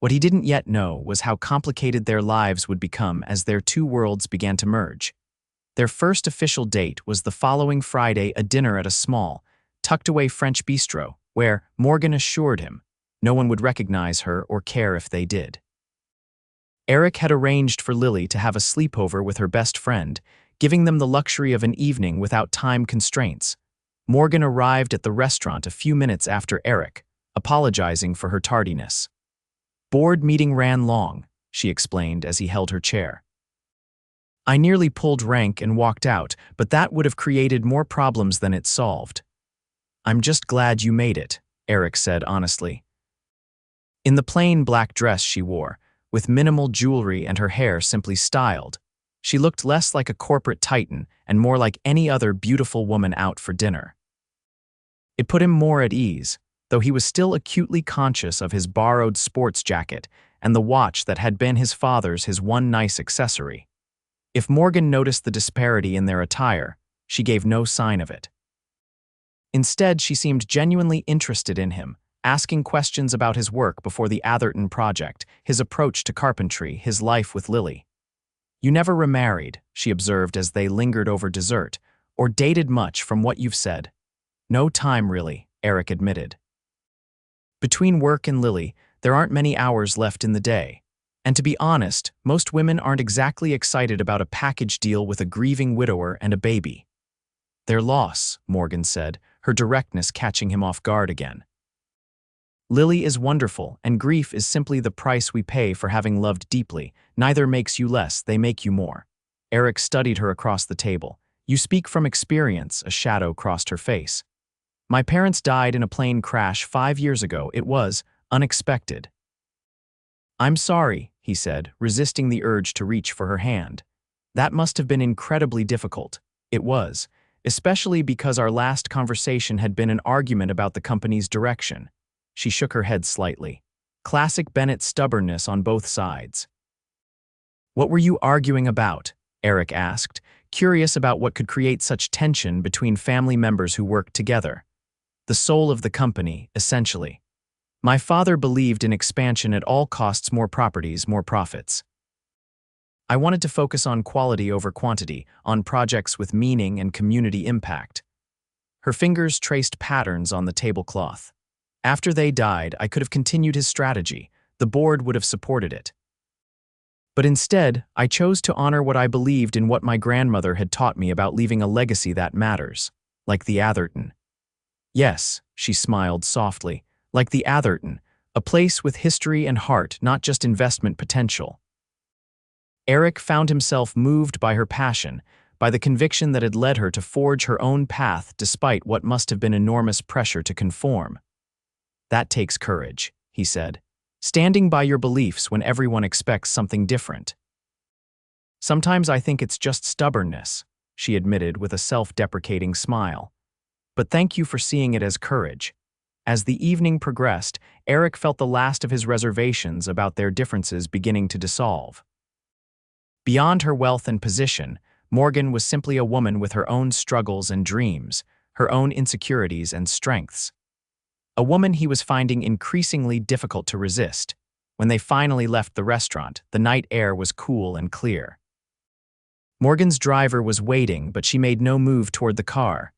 What he didn't yet know was how complicated their lives would become as their two worlds began to merge. Their first official date was the following Friday, a dinner at a small, tucked-away French bistro, where, Morgan assured him, no one would recognize her or care if they did. Eric had arranged for Lily to have a sleepover with her best friend, giving them the luxury of an evening without time constraints. Morgan arrived at the restaurant a few minutes after Eric, apologizing for her tardiness. "Board meeting ran long," she explained as he held her chair. "I nearly pulled rank and walked out, but that would have created more problems than it solved." "I'm just glad you made it," Eric said honestly. In the plain black dress she wore, with minimal jewelry and her hair simply styled, she looked less like a corporate titan and more like any other beautiful woman out for dinner. It put him more at ease, though he was still acutely conscious of his borrowed sports jacket and the watch that had been his father's, his one nice accessory. If Morgan noticed the disparity in their attire, she gave no sign of it. Instead, she seemed genuinely interested in him, asking questions about his work before the Atherton project, his approach to carpentry, his life with Lily. "You never remarried," she observed as they lingered over dessert, "or dated much from what you've said." "No time, really," Eric admitted. Between work and Lily, there aren't many hours left in the day. And to be honest, most women aren't exactly excited about a package deal with a grieving widower and a baby. "Their loss," Morgan said, her directness catching him off guard again. "Lily is wonderful, and grief is simply the price we pay for having loved deeply. Neither makes you less, they make you more." Eric studied her across the table. "You speak from experience," a shadow crossed her face. "My parents died in a plane crash 5 years ago. It was unexpected." "I'm sorry," he said, resisting the urge to reach for her hand. "That must have been incredibly difficult." It was, especially because our last conversation had been an argument about the company's direction. She shook her head slightly. Classic Bennett stubbornness on both sides. "What were you arguing about?" Eric asked, curious about what could create such tension between family members who worked together. "The soul of the company, essentially. My father believed in expansion at all costs, more properties, more profits. I wanted to focus on quality over quantity, on projects with meaning and community impact." Her fingers traced patterns on the tablecloth. "After they died, I could have continued his strategy. The board would have supported it. But instead, I chose to honor what I believed in, what my grandmother had taught me about leaving a legacy that matters, like the Atherton." "Yes," she smiled softly, "like the Atherton, a place with history and heart, not just investment potential." Eric found himself moved by her passion, by the conviction that had led her to forge her own path despite what must have been enormous pressure to conform. "That takes courage," he said, "standing by your beliefs when everyone expects something different." "Sometimes I think it's just stubbornness," she admitted with a self-deprecating smile. "But thank you for seeing it as courage." As the evening progressed, Eric felt the last of his reservations about their differences beginning to dissolve. Beyond her wealth and position, Morgan was simply a woman with her own struggles and dreams, her own insecurities and strengths. A woman he was finding increasingly difficult to resist. When they finally left the restaurant, the night air was cool and clear. Morgan's driver was waiting, but she made no move toward the car.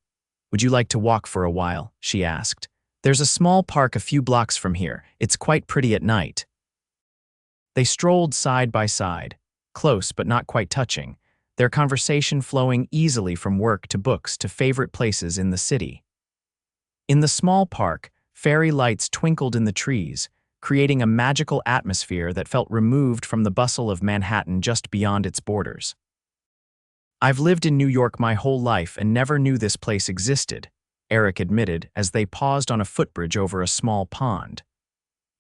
"Would you like to walk for a while?" she asked. "There's a small park a few blocks from here. It's quite pretty at night." They strolled side by side, close but not quite touching, their conversation flowing easily from work to books to favorite places in the city. In the small park, fairy lights twinkled in the trees, creating a magical atmosphere that felt removed from the bustle of Manhattan just beyond its borders. "I've lived in New York my whole life and never knew this place existed," Eric admitted as they paused on a footbridge over a small pond.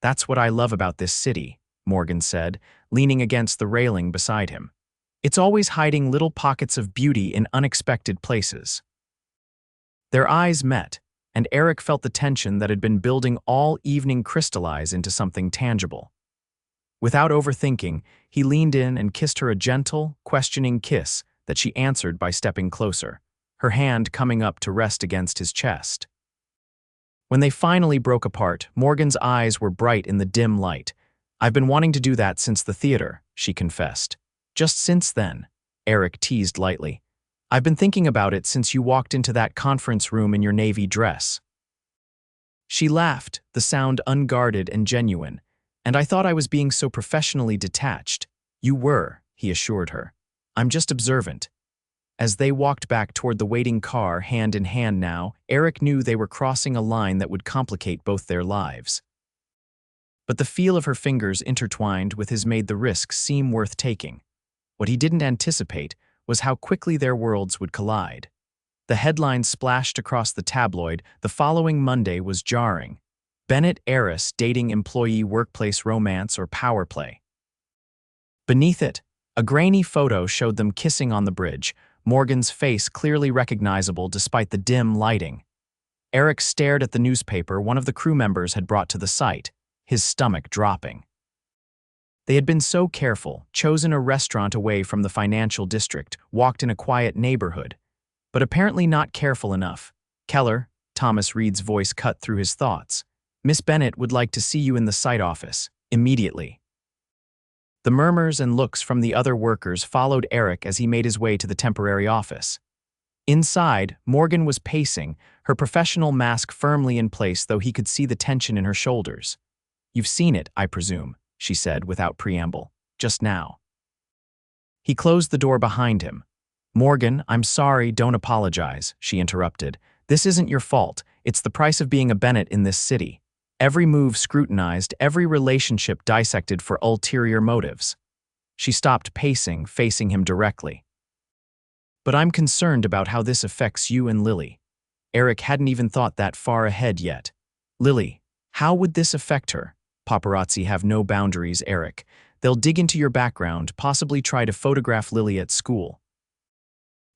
That's what I love about this city, Morgan said, leaning against the railing beside him. It's always hiding little pockets of beauty in unexpected places. Their eyes met, and Eric felt the tension that had been building all evening crystallize into something tangible. Without overthinking, he leaned in and kissed her a gentle, questioning kiss that she answered by stepping closer, her hand coming up to rest against his chest. When they finally broke apart, Morgan's eyes were bright in the dim light. "I've been wanting to do that since the theater," she confessed. "Just since then," Eric teased lightly. "I've been thinking about it since you walked into that conference room in your navy dress." She laughed, the sound unguarded and genuine. "And I thought I was being so professionally detached." "You were," he assured her. "I'm just observant." As they walked back toward the waiting car, hand in hand now, Eric knew they were crossing a line that would complicate both their lives. But the feel of her fingers intertwined with his made the risk seem worth taking. What he didn't anticipate was how quickly their worlds would collide. The headline splashed across the tabloid the following Monday was jarring. Bennett heiress dating employee workplace romance or power play. Beneath it, a grainy photo showed them kissing on the bridge, Morgan's face clearly recognizable despite the dim lighting. Eric stared at the newspaper one of the crew members had brought to the site, his stomach dropping. They had been so careful, chosen a restaurant away from the financial district, walked in a quiet neighborhood, but apparently not careful enough. "Keller," Thomas Reed's voice cut through his thoughts. "Miss Bennett would like to see you in the site office, immediately." The murmurs and looks from the other workers followed Eric as he made his way to the temporary office. Inside, Morgan was pacing, her professional mask firmly in place though he could see the tension in her shoulders. "You've seen it, I presume," she said without preamble, "just now." He closed the door behind him. "Morgan, I'm sorry, don't apologize," she interrupted. "This isn't your fault, it's the price of being a Bennett in this city. Every move scrutinized, every relationship dissected for ulterior motives." She stopped pacing, facing him directly. "But I'm concerned about how this affects you and Lily." Eric hadn't even thought that far ahead yet. "Lily, how would this affect her?" "Paparazzi have no boundaries, Eric. They'll dig into your background, possibly try to photograph Lily at school.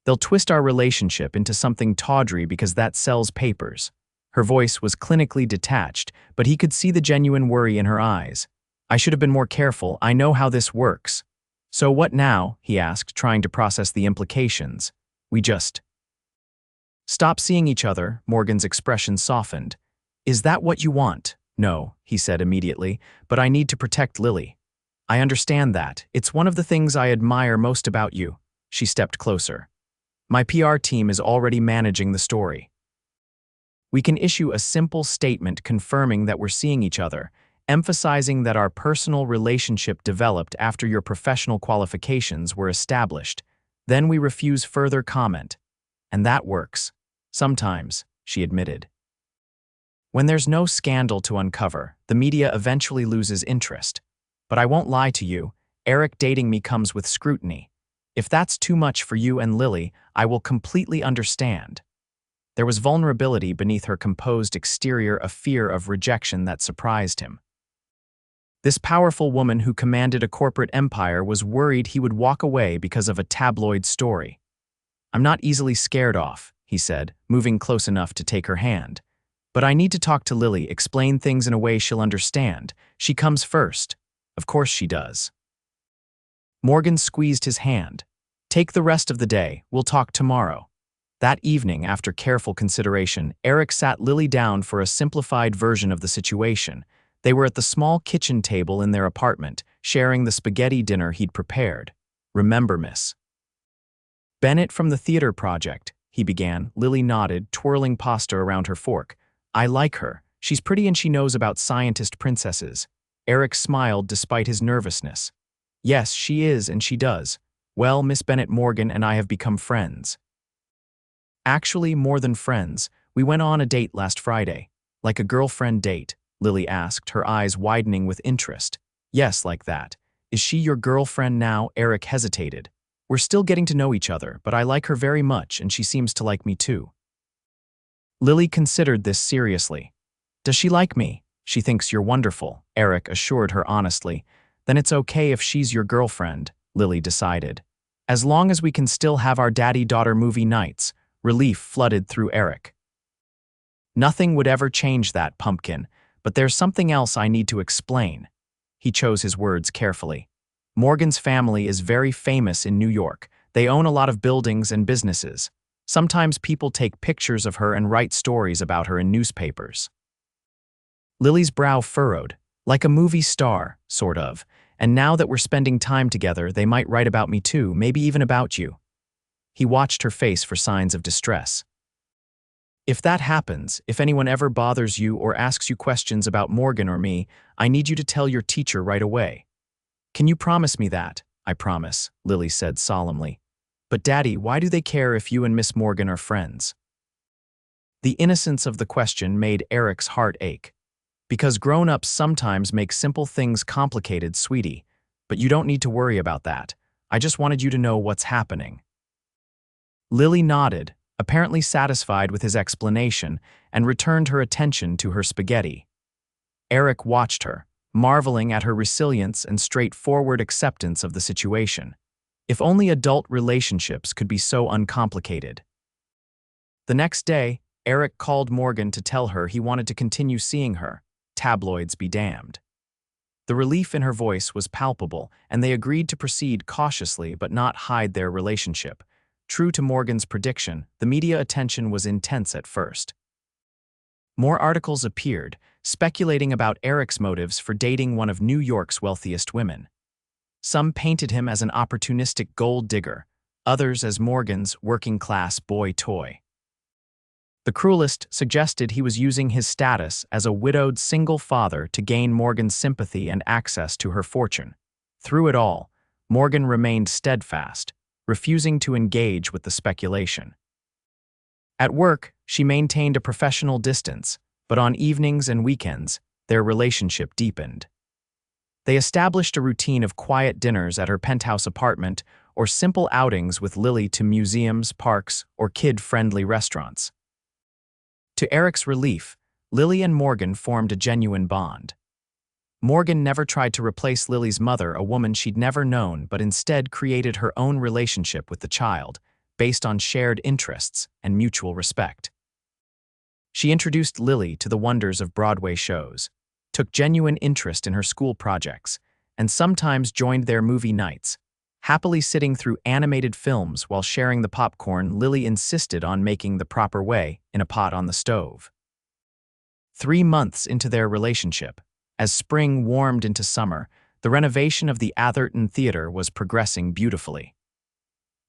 They'll twist our relationship into something tawdry because that sells papers." Her voice was clinically detached, but he could see the genuine worry in her eyes. "I should have been more careful. I know how this works." "So what now?" he asked, trying to process the implications. "We just stop seeing each other." Morgan's expression softened. "Is that what you want?" "No," he said immediately, "but I need to protect Lily." "I understand that. It's one of the things I admire most about you." She stepped closer. "My PR team is already managing the story. We can issue a simple statement confirming that we're seeing each other, emphasizing that our personal relationship developed after your professional qualifications were established. Then we refuse further comment. And that works. Sometimes," she admitted. "When there's no scandal to uncover, the media eventually loses interest. But I won't lie to you, Eric dating me comes with scrutiny. If that's too much for you and Lily, I will completely understand." There was vulnerability beneath her composed exterior, a fear of rejection that surprised him. This powerful woman who commanded a corporate empire was worried he would walk away because of a tabloid story. "I'm not easily scared off," he said, moving close enough to take her hand. "But I need to talk to Lily, explain things in a way she'll understand. She comes first." "Of course she does." Morgan squeezed his hand. "Take the rest of the day. We'll talk tomorrow." That evening, after careful consideration, Eric sat Lily down for a simplified version of the situation. They were at the small kitchen table in their apartment, sharing the spaghetti dinner he'd prepared. "Remember, Miss Bennett from the theater project," he began. Lily nodded, twirling pasta around her fork. "I like her. She's pretty and she knows about scientist princesses." Eric smiled despite his nervousness. "Yes, she is and she does. Well, Miss Bennett, Morgan and I have become friends." "Actually, more than friends. We went on a date last Friday." "Like a girlfriend date?" Lily asked, her eyes widening with interest. "Yes, like that. Is she your girlfriend now?" Eric hesitated. "We're still getting to know each other, but I like her very much and she seems to like me too." Lily considered this seriously. Does she like me? She thinks you're wonderful, Eric assured her honestly. Then it's okay if she's your girlfriend, Lily decided. As long as we can still have our daddy-daughter movie nights, relief flooded through Eric. Nothing would ever change that, Pumpkin, but there's something else I need to explain. He chose his words carefully. Morgan's family is very famous in New York. They own a lot of buildings and businesses. Sometimes people take pictures of her and write stories about her in newspapers. Lily's brow furrowed, like a movie star, sort of, and now that we're spending time together, they might write about me too, maybe even about you. He watched her face for signs of distress. If that happens, if anyone ever bothers you or asks you questions about Morgan or me, I need you to tell your teacher right away. Can you promise me that? I promise, Lily said solemnly. But Daddy, why do they care if you and Miss Morgan are friends? The innocence of the question made Eric's heart ache. Because grown-ups sometimes make simple things complicated, sweetie. But you don't need to worry about that. I just wanted you to know what's happening. Lily nodded, apparently satisfied with his explanation, and returned her attention to her spaghetti. Eric watched her, marveling at her resilience and straightforward acceptance of the situation. If only adult relationships could be so uncomplicated. The next day, Eric called Morgan to tell her he wanted to continue seeing her. Tabloids be damned. The relief in her voice was palpable, and they agreed to proceed cautiously but not hide their relationship. True to Morgan's prediction, the media attention was intense at first. More articles appeared, speculating about Eric's motives for dating one of New York's wealthiest women. Some painted him as an opportunistic gold digger, others as Morgan's working-class boy toy. The cruelest suggested he was using his status as a widowed single father to gain Morgan's sympathy and access to her fortune. Through it all, Morgan remained steadfast, refusing to engage with the speculation. At work, she maintained a professional distance, but on evenings and weekends, their relationship deepened. They established a routine of quiet dinners at her penthouse apartment or simple outings with Lily to museums, parks, or kid-friendly restaurants. To Eric's relief, Lily and Morgan formed a genuine bond. Morgan never tried to replace Lily's mother, a woman she'd never known, but instead created her own relationship with the child, based on shared interests and mutual respect. She introduced Lily to the wonders of Broadway shows, took genuine interest in her school projects, and sometimes joined their movie nights. Happily sitting through animated films while sharing the popcorn, Lily insisted on making the proper way in a pot on the stove. 3 months into their relationship, as spring warmed into summer, the renovation of the Atherton Theater was progressing beautifully.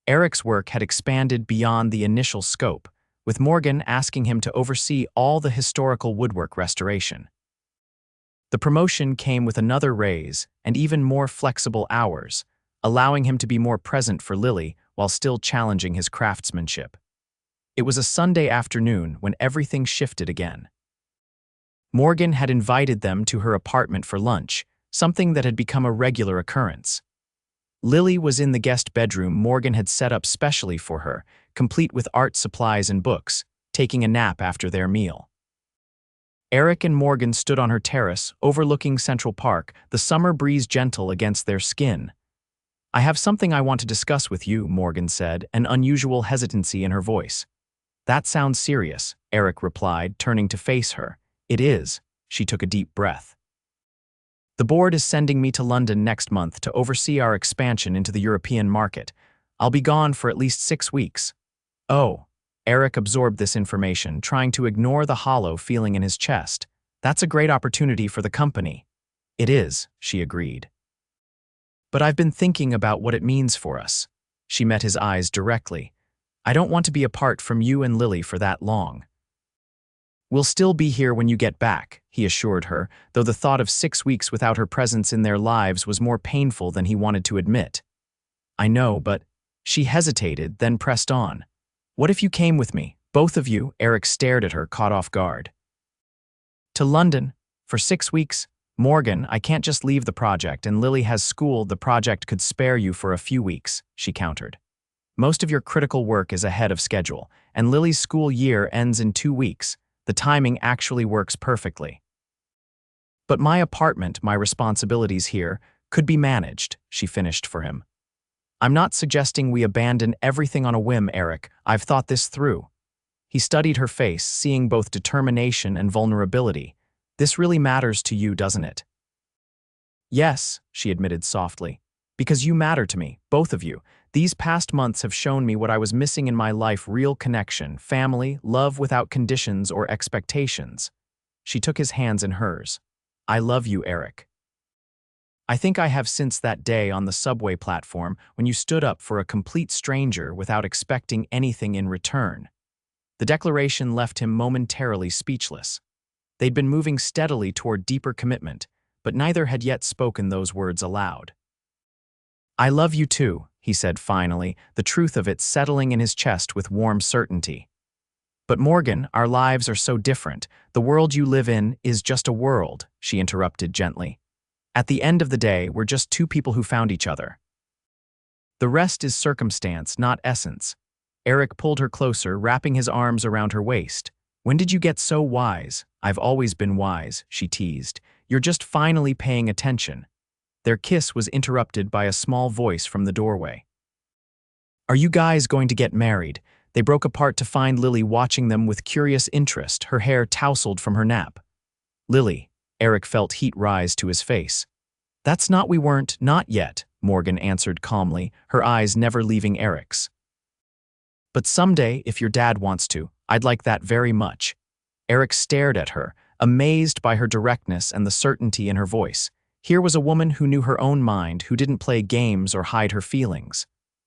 Eric's work had expanded beyond the initial scope, with Morgan asking him to oversee all the historical woodwork restoration. The promotion came with another raise and even more flexible hours, allowing him to be more present for Lily while still challenging his craftsmanship. It was a Sunday afternoon when everything shifted again. Morgan had invited them to her apartment for lunch, something that had become a regular occurrence. Lily was in the guest bedroom Morgan had set up specially for her, complete with art supplies and books, taking a nap after their meal. Eric and Morgan stood on her terrace, overlooking Central Park, the summer breeze gentle against their skin. I have something I want to discuss with you, Morgan said, an unusual hesitancy in her voice. That sounds serious, Eric replied, turning to face her. It is. She took a deep breath. The board is sending me to London next month to oversee our expansion into the European market. I'll be gone for at least 6 weeks. Oh, Eric absorbed this information, trying to ignore the hollow feeling in his chest. That's a great opportunity for the company. It is, she agreed. But I've been thinking about what it means for us. She met his eyes directly. I don't want to be apart from you and Lily for that long. We'll still be here when you get back, he assured her, though the thought of 6 weeks without her presence in their lives was more painful than he wanted to admit. I know, but... She hesitated, then pressed on. What if you came with me, both of you? Eric stared at her, caught off guard. To London? For 6 weeks? Morgan, I can't just leave the project, and Lily has school. The project could spare you for a few weeks, she countered. Most of your critical work is ahead of schedule, and Lily's school year ends in 2 weeks. The timing actually works perfectly. But my apartment, my responsibilities here, could be managed, she finished for him. I'm not suggesting we abandon everything on a whim, Eric. I've thought this through. He studied her face, seeing both determination and vulnerability. This really matters to you, doesn't it? Yes, she admitted softly. Because you matter to me, both of you. These past months have shown me what I was missing in my life: real connection, family, love without conditions or expectations. She took his hands in hers. I love you, Eric. I think I have since that day on the subway platform when you stood up for a complete stranger without expecting anything in return. The declaration left him momentarily speechless. They'd been moving steadily toward deeper commitment, but neither had yet spoken those words aloud. I love you too, he said finally, the truth of it settling in his chest with warm certainty. But Morgan, our lives are so different. The world you live in is just a world, she interrupted gently. At the end of the day, we're just two people who found each other. The rest is circumstance, not essence. Eric pulled her closer, wrapping his arms around her waist. When did you get so wise? I've always been wise, she teased. You're just finally paying attention. Their kiss was interrupted by a small voice from the doorway. Are you guys going to get married? They broke apart to find Lily watching them with curious interest, her hair tousled from her nap. Lily, Eric felt heat rise to his face. That's not we weren't, not yet, Morgan answered calmly, her eyes never leaving Eric's. But someday, if your dad wants to, I'd like that very much. Eric stared at her, amazed by her directness and the certainty in her voice. Here was a woman who knew her own mind, who didn't play games or hide her feelings.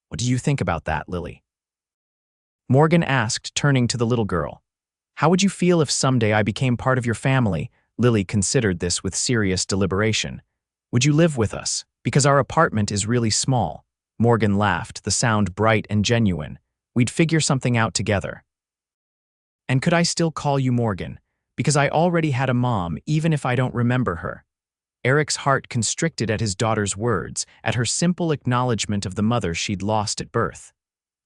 What do you think about that, Lily? Morgan asked, turning to the little girl. How would you feel if someday I became part of your family? Lily considered this with serious deliberation. Would you live with us? Because our apartment is really small. Morgan laughed, the sound bright and genuine. We'd figure something out together. And could I still call you Morgan? Because I already had a mom, even if I don't remember her. Eric's heart constricted at his daughter's words, at her simple acknowledgement of the mother she'd lost at birth.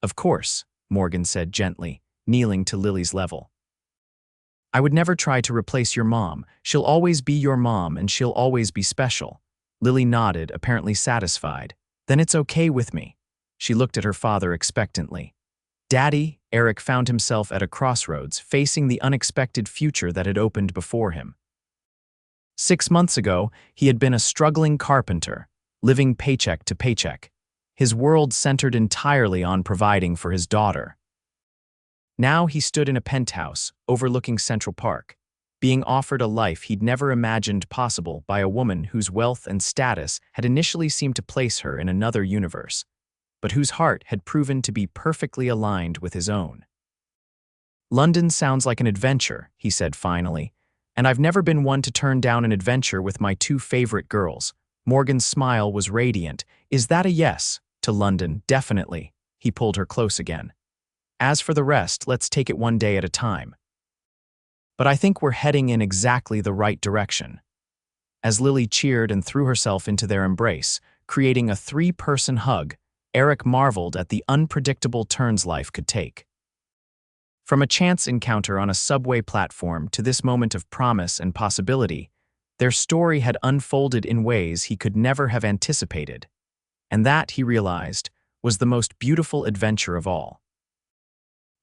Of course, Morgan said gently, kneeling to Lily's level. I would never try to replace your mom. She'll always be your mom and she'll always be special. Lily nodded, apparently satisfied. Then it's okay with me. She looked at her father expectantly. Daddy, Eric found himself at a crossroads, facing the unexpected future that had opened before him. 6 months ago, he had been a struggling carpenter, living paycheck to paycheck. His world centered entirely on providing for his daughter. Now he stood in a penthouse, overlooking Central Park, being offered a life he'd never imagined possible by a woman whose wealth and status had initially seemed to place her in another universe, but whose heart had proven to be perfectly aligned with his own. London sounds like an adventure, he said finally, and I've never been one to turn down an adventure with my 2 favorite girls. Morgan's smile was radiant. Is that a yes? To London, definitely. He pulled her close again. As for the rest, let's take it one day at a time. But I think we're heading in exactly the right direction. As Lily cheered and threw herself into their embrace, creating a 3-person hug, Eric marveled at the unpredictable turns life could take. From a chance encounter on a subway platform to this moment of promise and possibility, their story had unfolded in ways he could never have anticipated. And that, he realized, was the most beautiful adventure of all.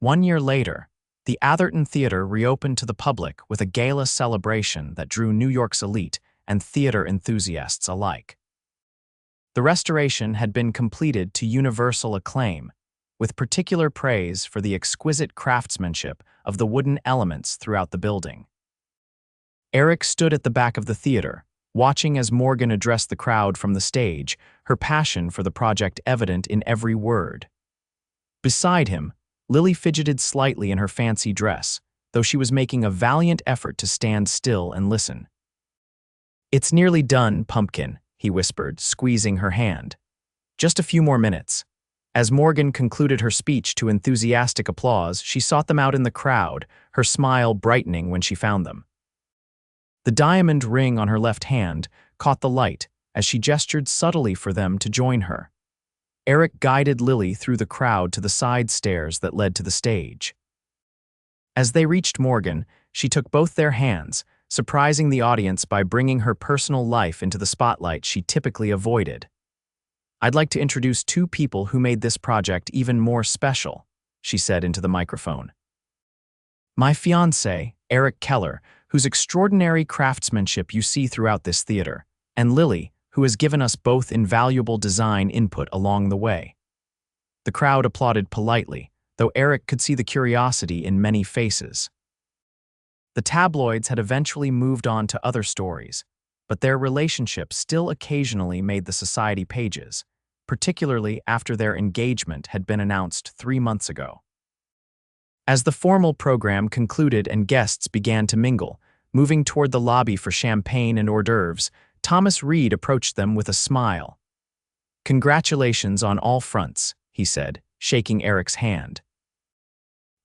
1 year later, the Atherton Theater reopened to the public with a gala celebration that drew New York's elite and theater enthusiasts alike. The restoration had been completed to universal acclaim, with particular praise for the exquisite craftsmanship of the wooden elements throughout the building. Eric stood at the back of the theater, watching as Morgan addressed the crowd from the stage, her passion for the project evident in every word. Beside him, Lily fidgeted slightly in her fancy dress, though she was making a valiant effort to stand still and listen. It's nearly done, Pumpkin, he whispered, squeezing her hand. Just a few more minutes. As Morgan concluded her speech to enthusiastic applause, she sought them out in the crowd, her smile brightening when she found them. The diamond ring on her left hand caught the light as she gestured subtly for them to join her. Eric guided Lily through the crowd to the side stairs that led to the stage. As they reached Morgan, she took both their hands, surprising the audience by bringing her personal life into the spotlight she typically avoided. "I'd like to introduce two people who made this project even more special," she said into the microphone. "My fiancé, Eric Keller, whose extraordinary craftsmanship you see throughout this theater, and Lily, who has given us both invaluable design input along the way." The crowd applauded politely, though Eric could see the curiosity in many faces. The tabloids had eventually moved on to other stories, but their relationship still occasionally made the society pages, particularly after their engagement had been announced 3 months ago. As the formal program concluded and guests began to mingle, moving toward the lobby for champagne and hors d'oeuvres, Thomas Reed approached them with a smile. "Congratulations on all fronts," he said, shaking Eric's hand.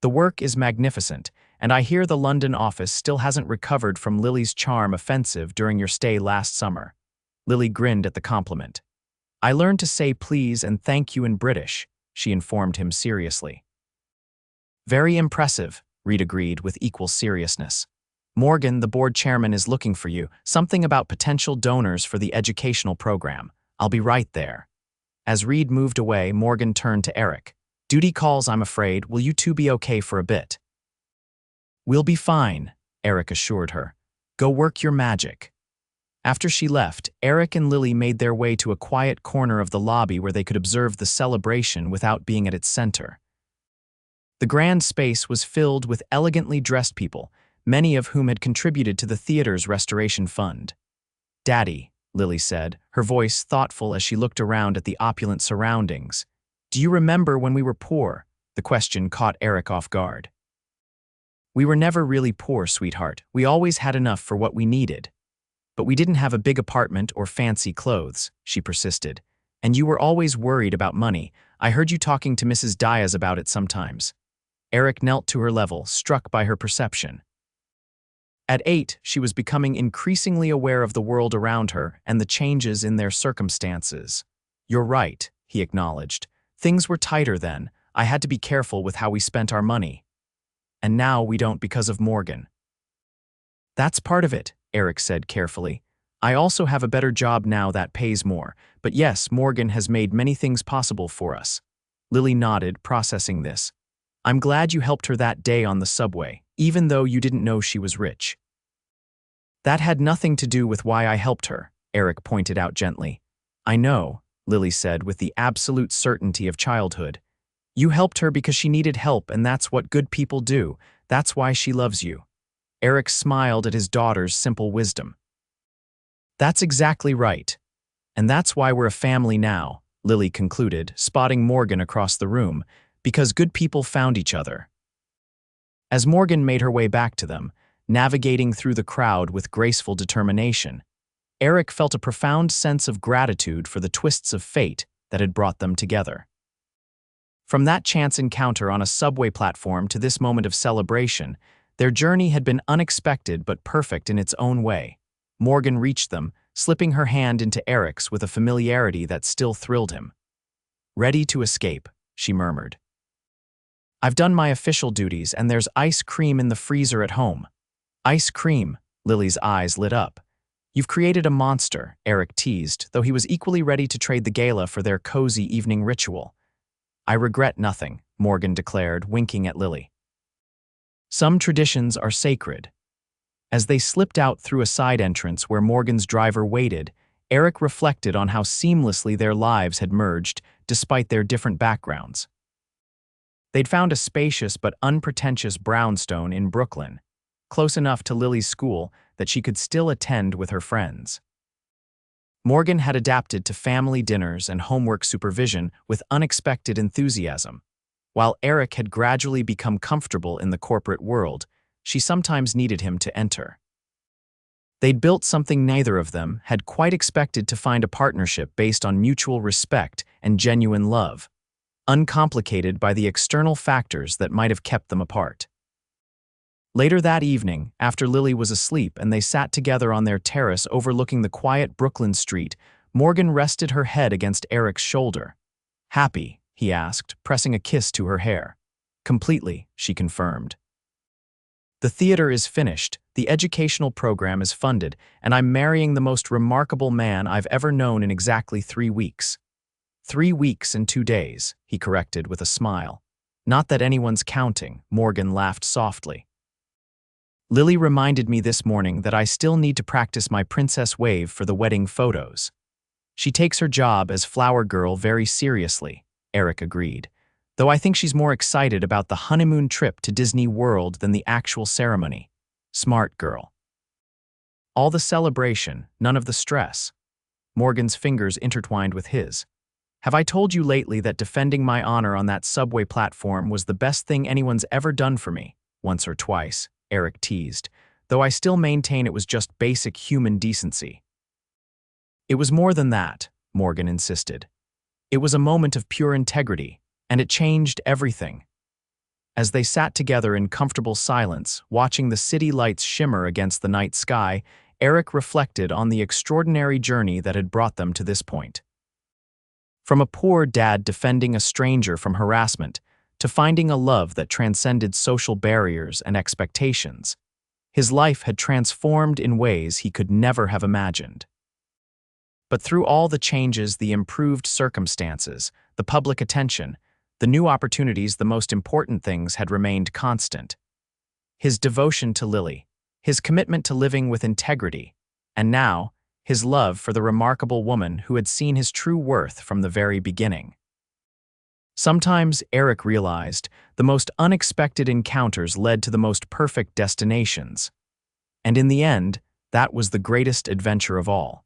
"The work is magnificent, and I hear the London office still hasn't recovered from Lily's charm offensive during your stay last summer." Lily grinned at the compliment. "I learned to say please and thank you in British," she informed him seriously. "Very impressive," Reed agreed with equal seriousness. "Morgan, the board chairman, is looking for you, something about potential donors for the educational program. I'll be right there." As Reed moved away, Morgan turned to Eric. "Duty calls, I'm afraid. Will you two be okay for a bit?" "We'll be fine," Eric assured her. "Go work your magic." After she left, Eric and Lily made their way to a quiet corner of the lobby where they could observe the celebration without being at its center. The grand space was filled with elegantly dressed people, many of whom had contributed to the theater's restoration fund. "Daddy," Lily said, her voice thoughtful as she looked around at the opulent surroundings. "Do you remember when we were poor?" The question caught Eric off guard. "We were never really poor, sweetheart. We always had enough for what we needed. But we didn't have a big apartment or fancy clothes," she persisted. "And you were always worried about money. I heard you talking to Mrs. Diaz about it sometimes." Eric knelt to her level, struck by her perception. At 8, she was becoming increasingly aware of the world around her and the changes in their circumstances. "You're right," he acknowledged. "Things were tighter then. I had to be careful with how we spent our money. And now we don't because of Morgan." "That's part of it," Eric said carefully. "I also have a better job now that pays more. But yes, Morgan has made many things possible for us." Lily nodded, processing this. "I'm glad you helped her that day on the subway, even though you didn't know she was rich." "That had nothing to do with why I helped her," Eric pointed out gently. "I know," Lily said with the absolute certainty of childhood. "You helped her because she needed help, and that's what good people do. That's why she loves you." Eric smiled at his daughter's simple wisdom. "That's exactly right. And that's why we're a family now," Lily concluded, spotting Morgan across the room, "because good people found each other." As Morgan made her way back to them, navigating through the crowd with graceful determination, Eric felt a profound sense of gratitude for the twists of fate that had brought them together. From that chance encounter on a subway platform to this moment of celebration, their journey had been unexpected but perfect in its own way. Morgan reached them, slipping her hand into Eric's with a familiarity that still thrilled him. "Ready to escape," she murmured. "I've done my official duties, and there's ice cream in the freezer at home." "Ice cream," Lily's eyes lit up. "You've created a monster," Eric teased, though he was equally ready to trade the gala for their cozy evening ritual. "I regret nothing," Morgan declared, winking at Lily. "Some traditions are sacred." As they slipped out through a side entrance where Morgan's driver waited, Eric reflected on how seamlessly their lives had merged despite their different backgrounds. They'd found a spacious but unpretentious brownstone in Brooklyn, close enough to Lily's school that she could still attend with her friends. Morgan had adapted to family dinners and homework supervision with unexpected enthusiasm. While Eric had gradually become comfortable in the corporate world, she sometimes needed him to enter. They'd built something neither of them had quite expected to find: a partnership based on mutual respect and genuine love, uncomplicated by the external factors that might have kept them apart. Later that evening, after Lily was asleep and they sat together on their terrace overlooking the quiet Brooklyn street, Morgan rested her head against Eric's shoulder. Happy, he asked, pressing a kiss to her hair. Completely, she confirmed. The theater is finished, the educational program is funded, and I'm marrying the most remarkable man I've ever known in exactly 3 weeks. 3 weeks and 2 days, he corrected with a smile. Not that anyone's counting, Morgan laughed softly. Lily reminded me this morning that I still need to practice my princess wave for the wedding photos. She takes her job as flower girl very seriously, Eric agreed, though I think she's more excited about the honeymoon trip to Disney World than the actual ceremony. Smart girl. All the celebration, none of the stress. Morgan's fingers intertwined with his. Have I told you lately that defending my honor on that subway platform was the best thing anyone's ever done for me? Once or twice, Eric teased, though I still maintain it was just basic human decency. It was more than that, Morgan insisted. It was a moment of pure integrity, and it changed everything. As they sat together in comfortable silence, watching the city lights shimmer against the night sky, Eric reflected on the extraordinary journey that had brought them to this point. From a poor dad defending a stranger from harassment, to finding a love that transcended social barriers and expectations, his life had transformed in ways he could never have imagined. But through all the changes, the improved circumstances, the public attention, the new opportunities, the most important things had remained constant. His devotion to Lily, his commitment to living with integrity, and now, his love for the remarkable woman who had seen his true worth from the very beginning. Sometimes, Eric realized, the most unexpected encounters led to the most perfect destinations. And in the end, that was the greatest adventure of all.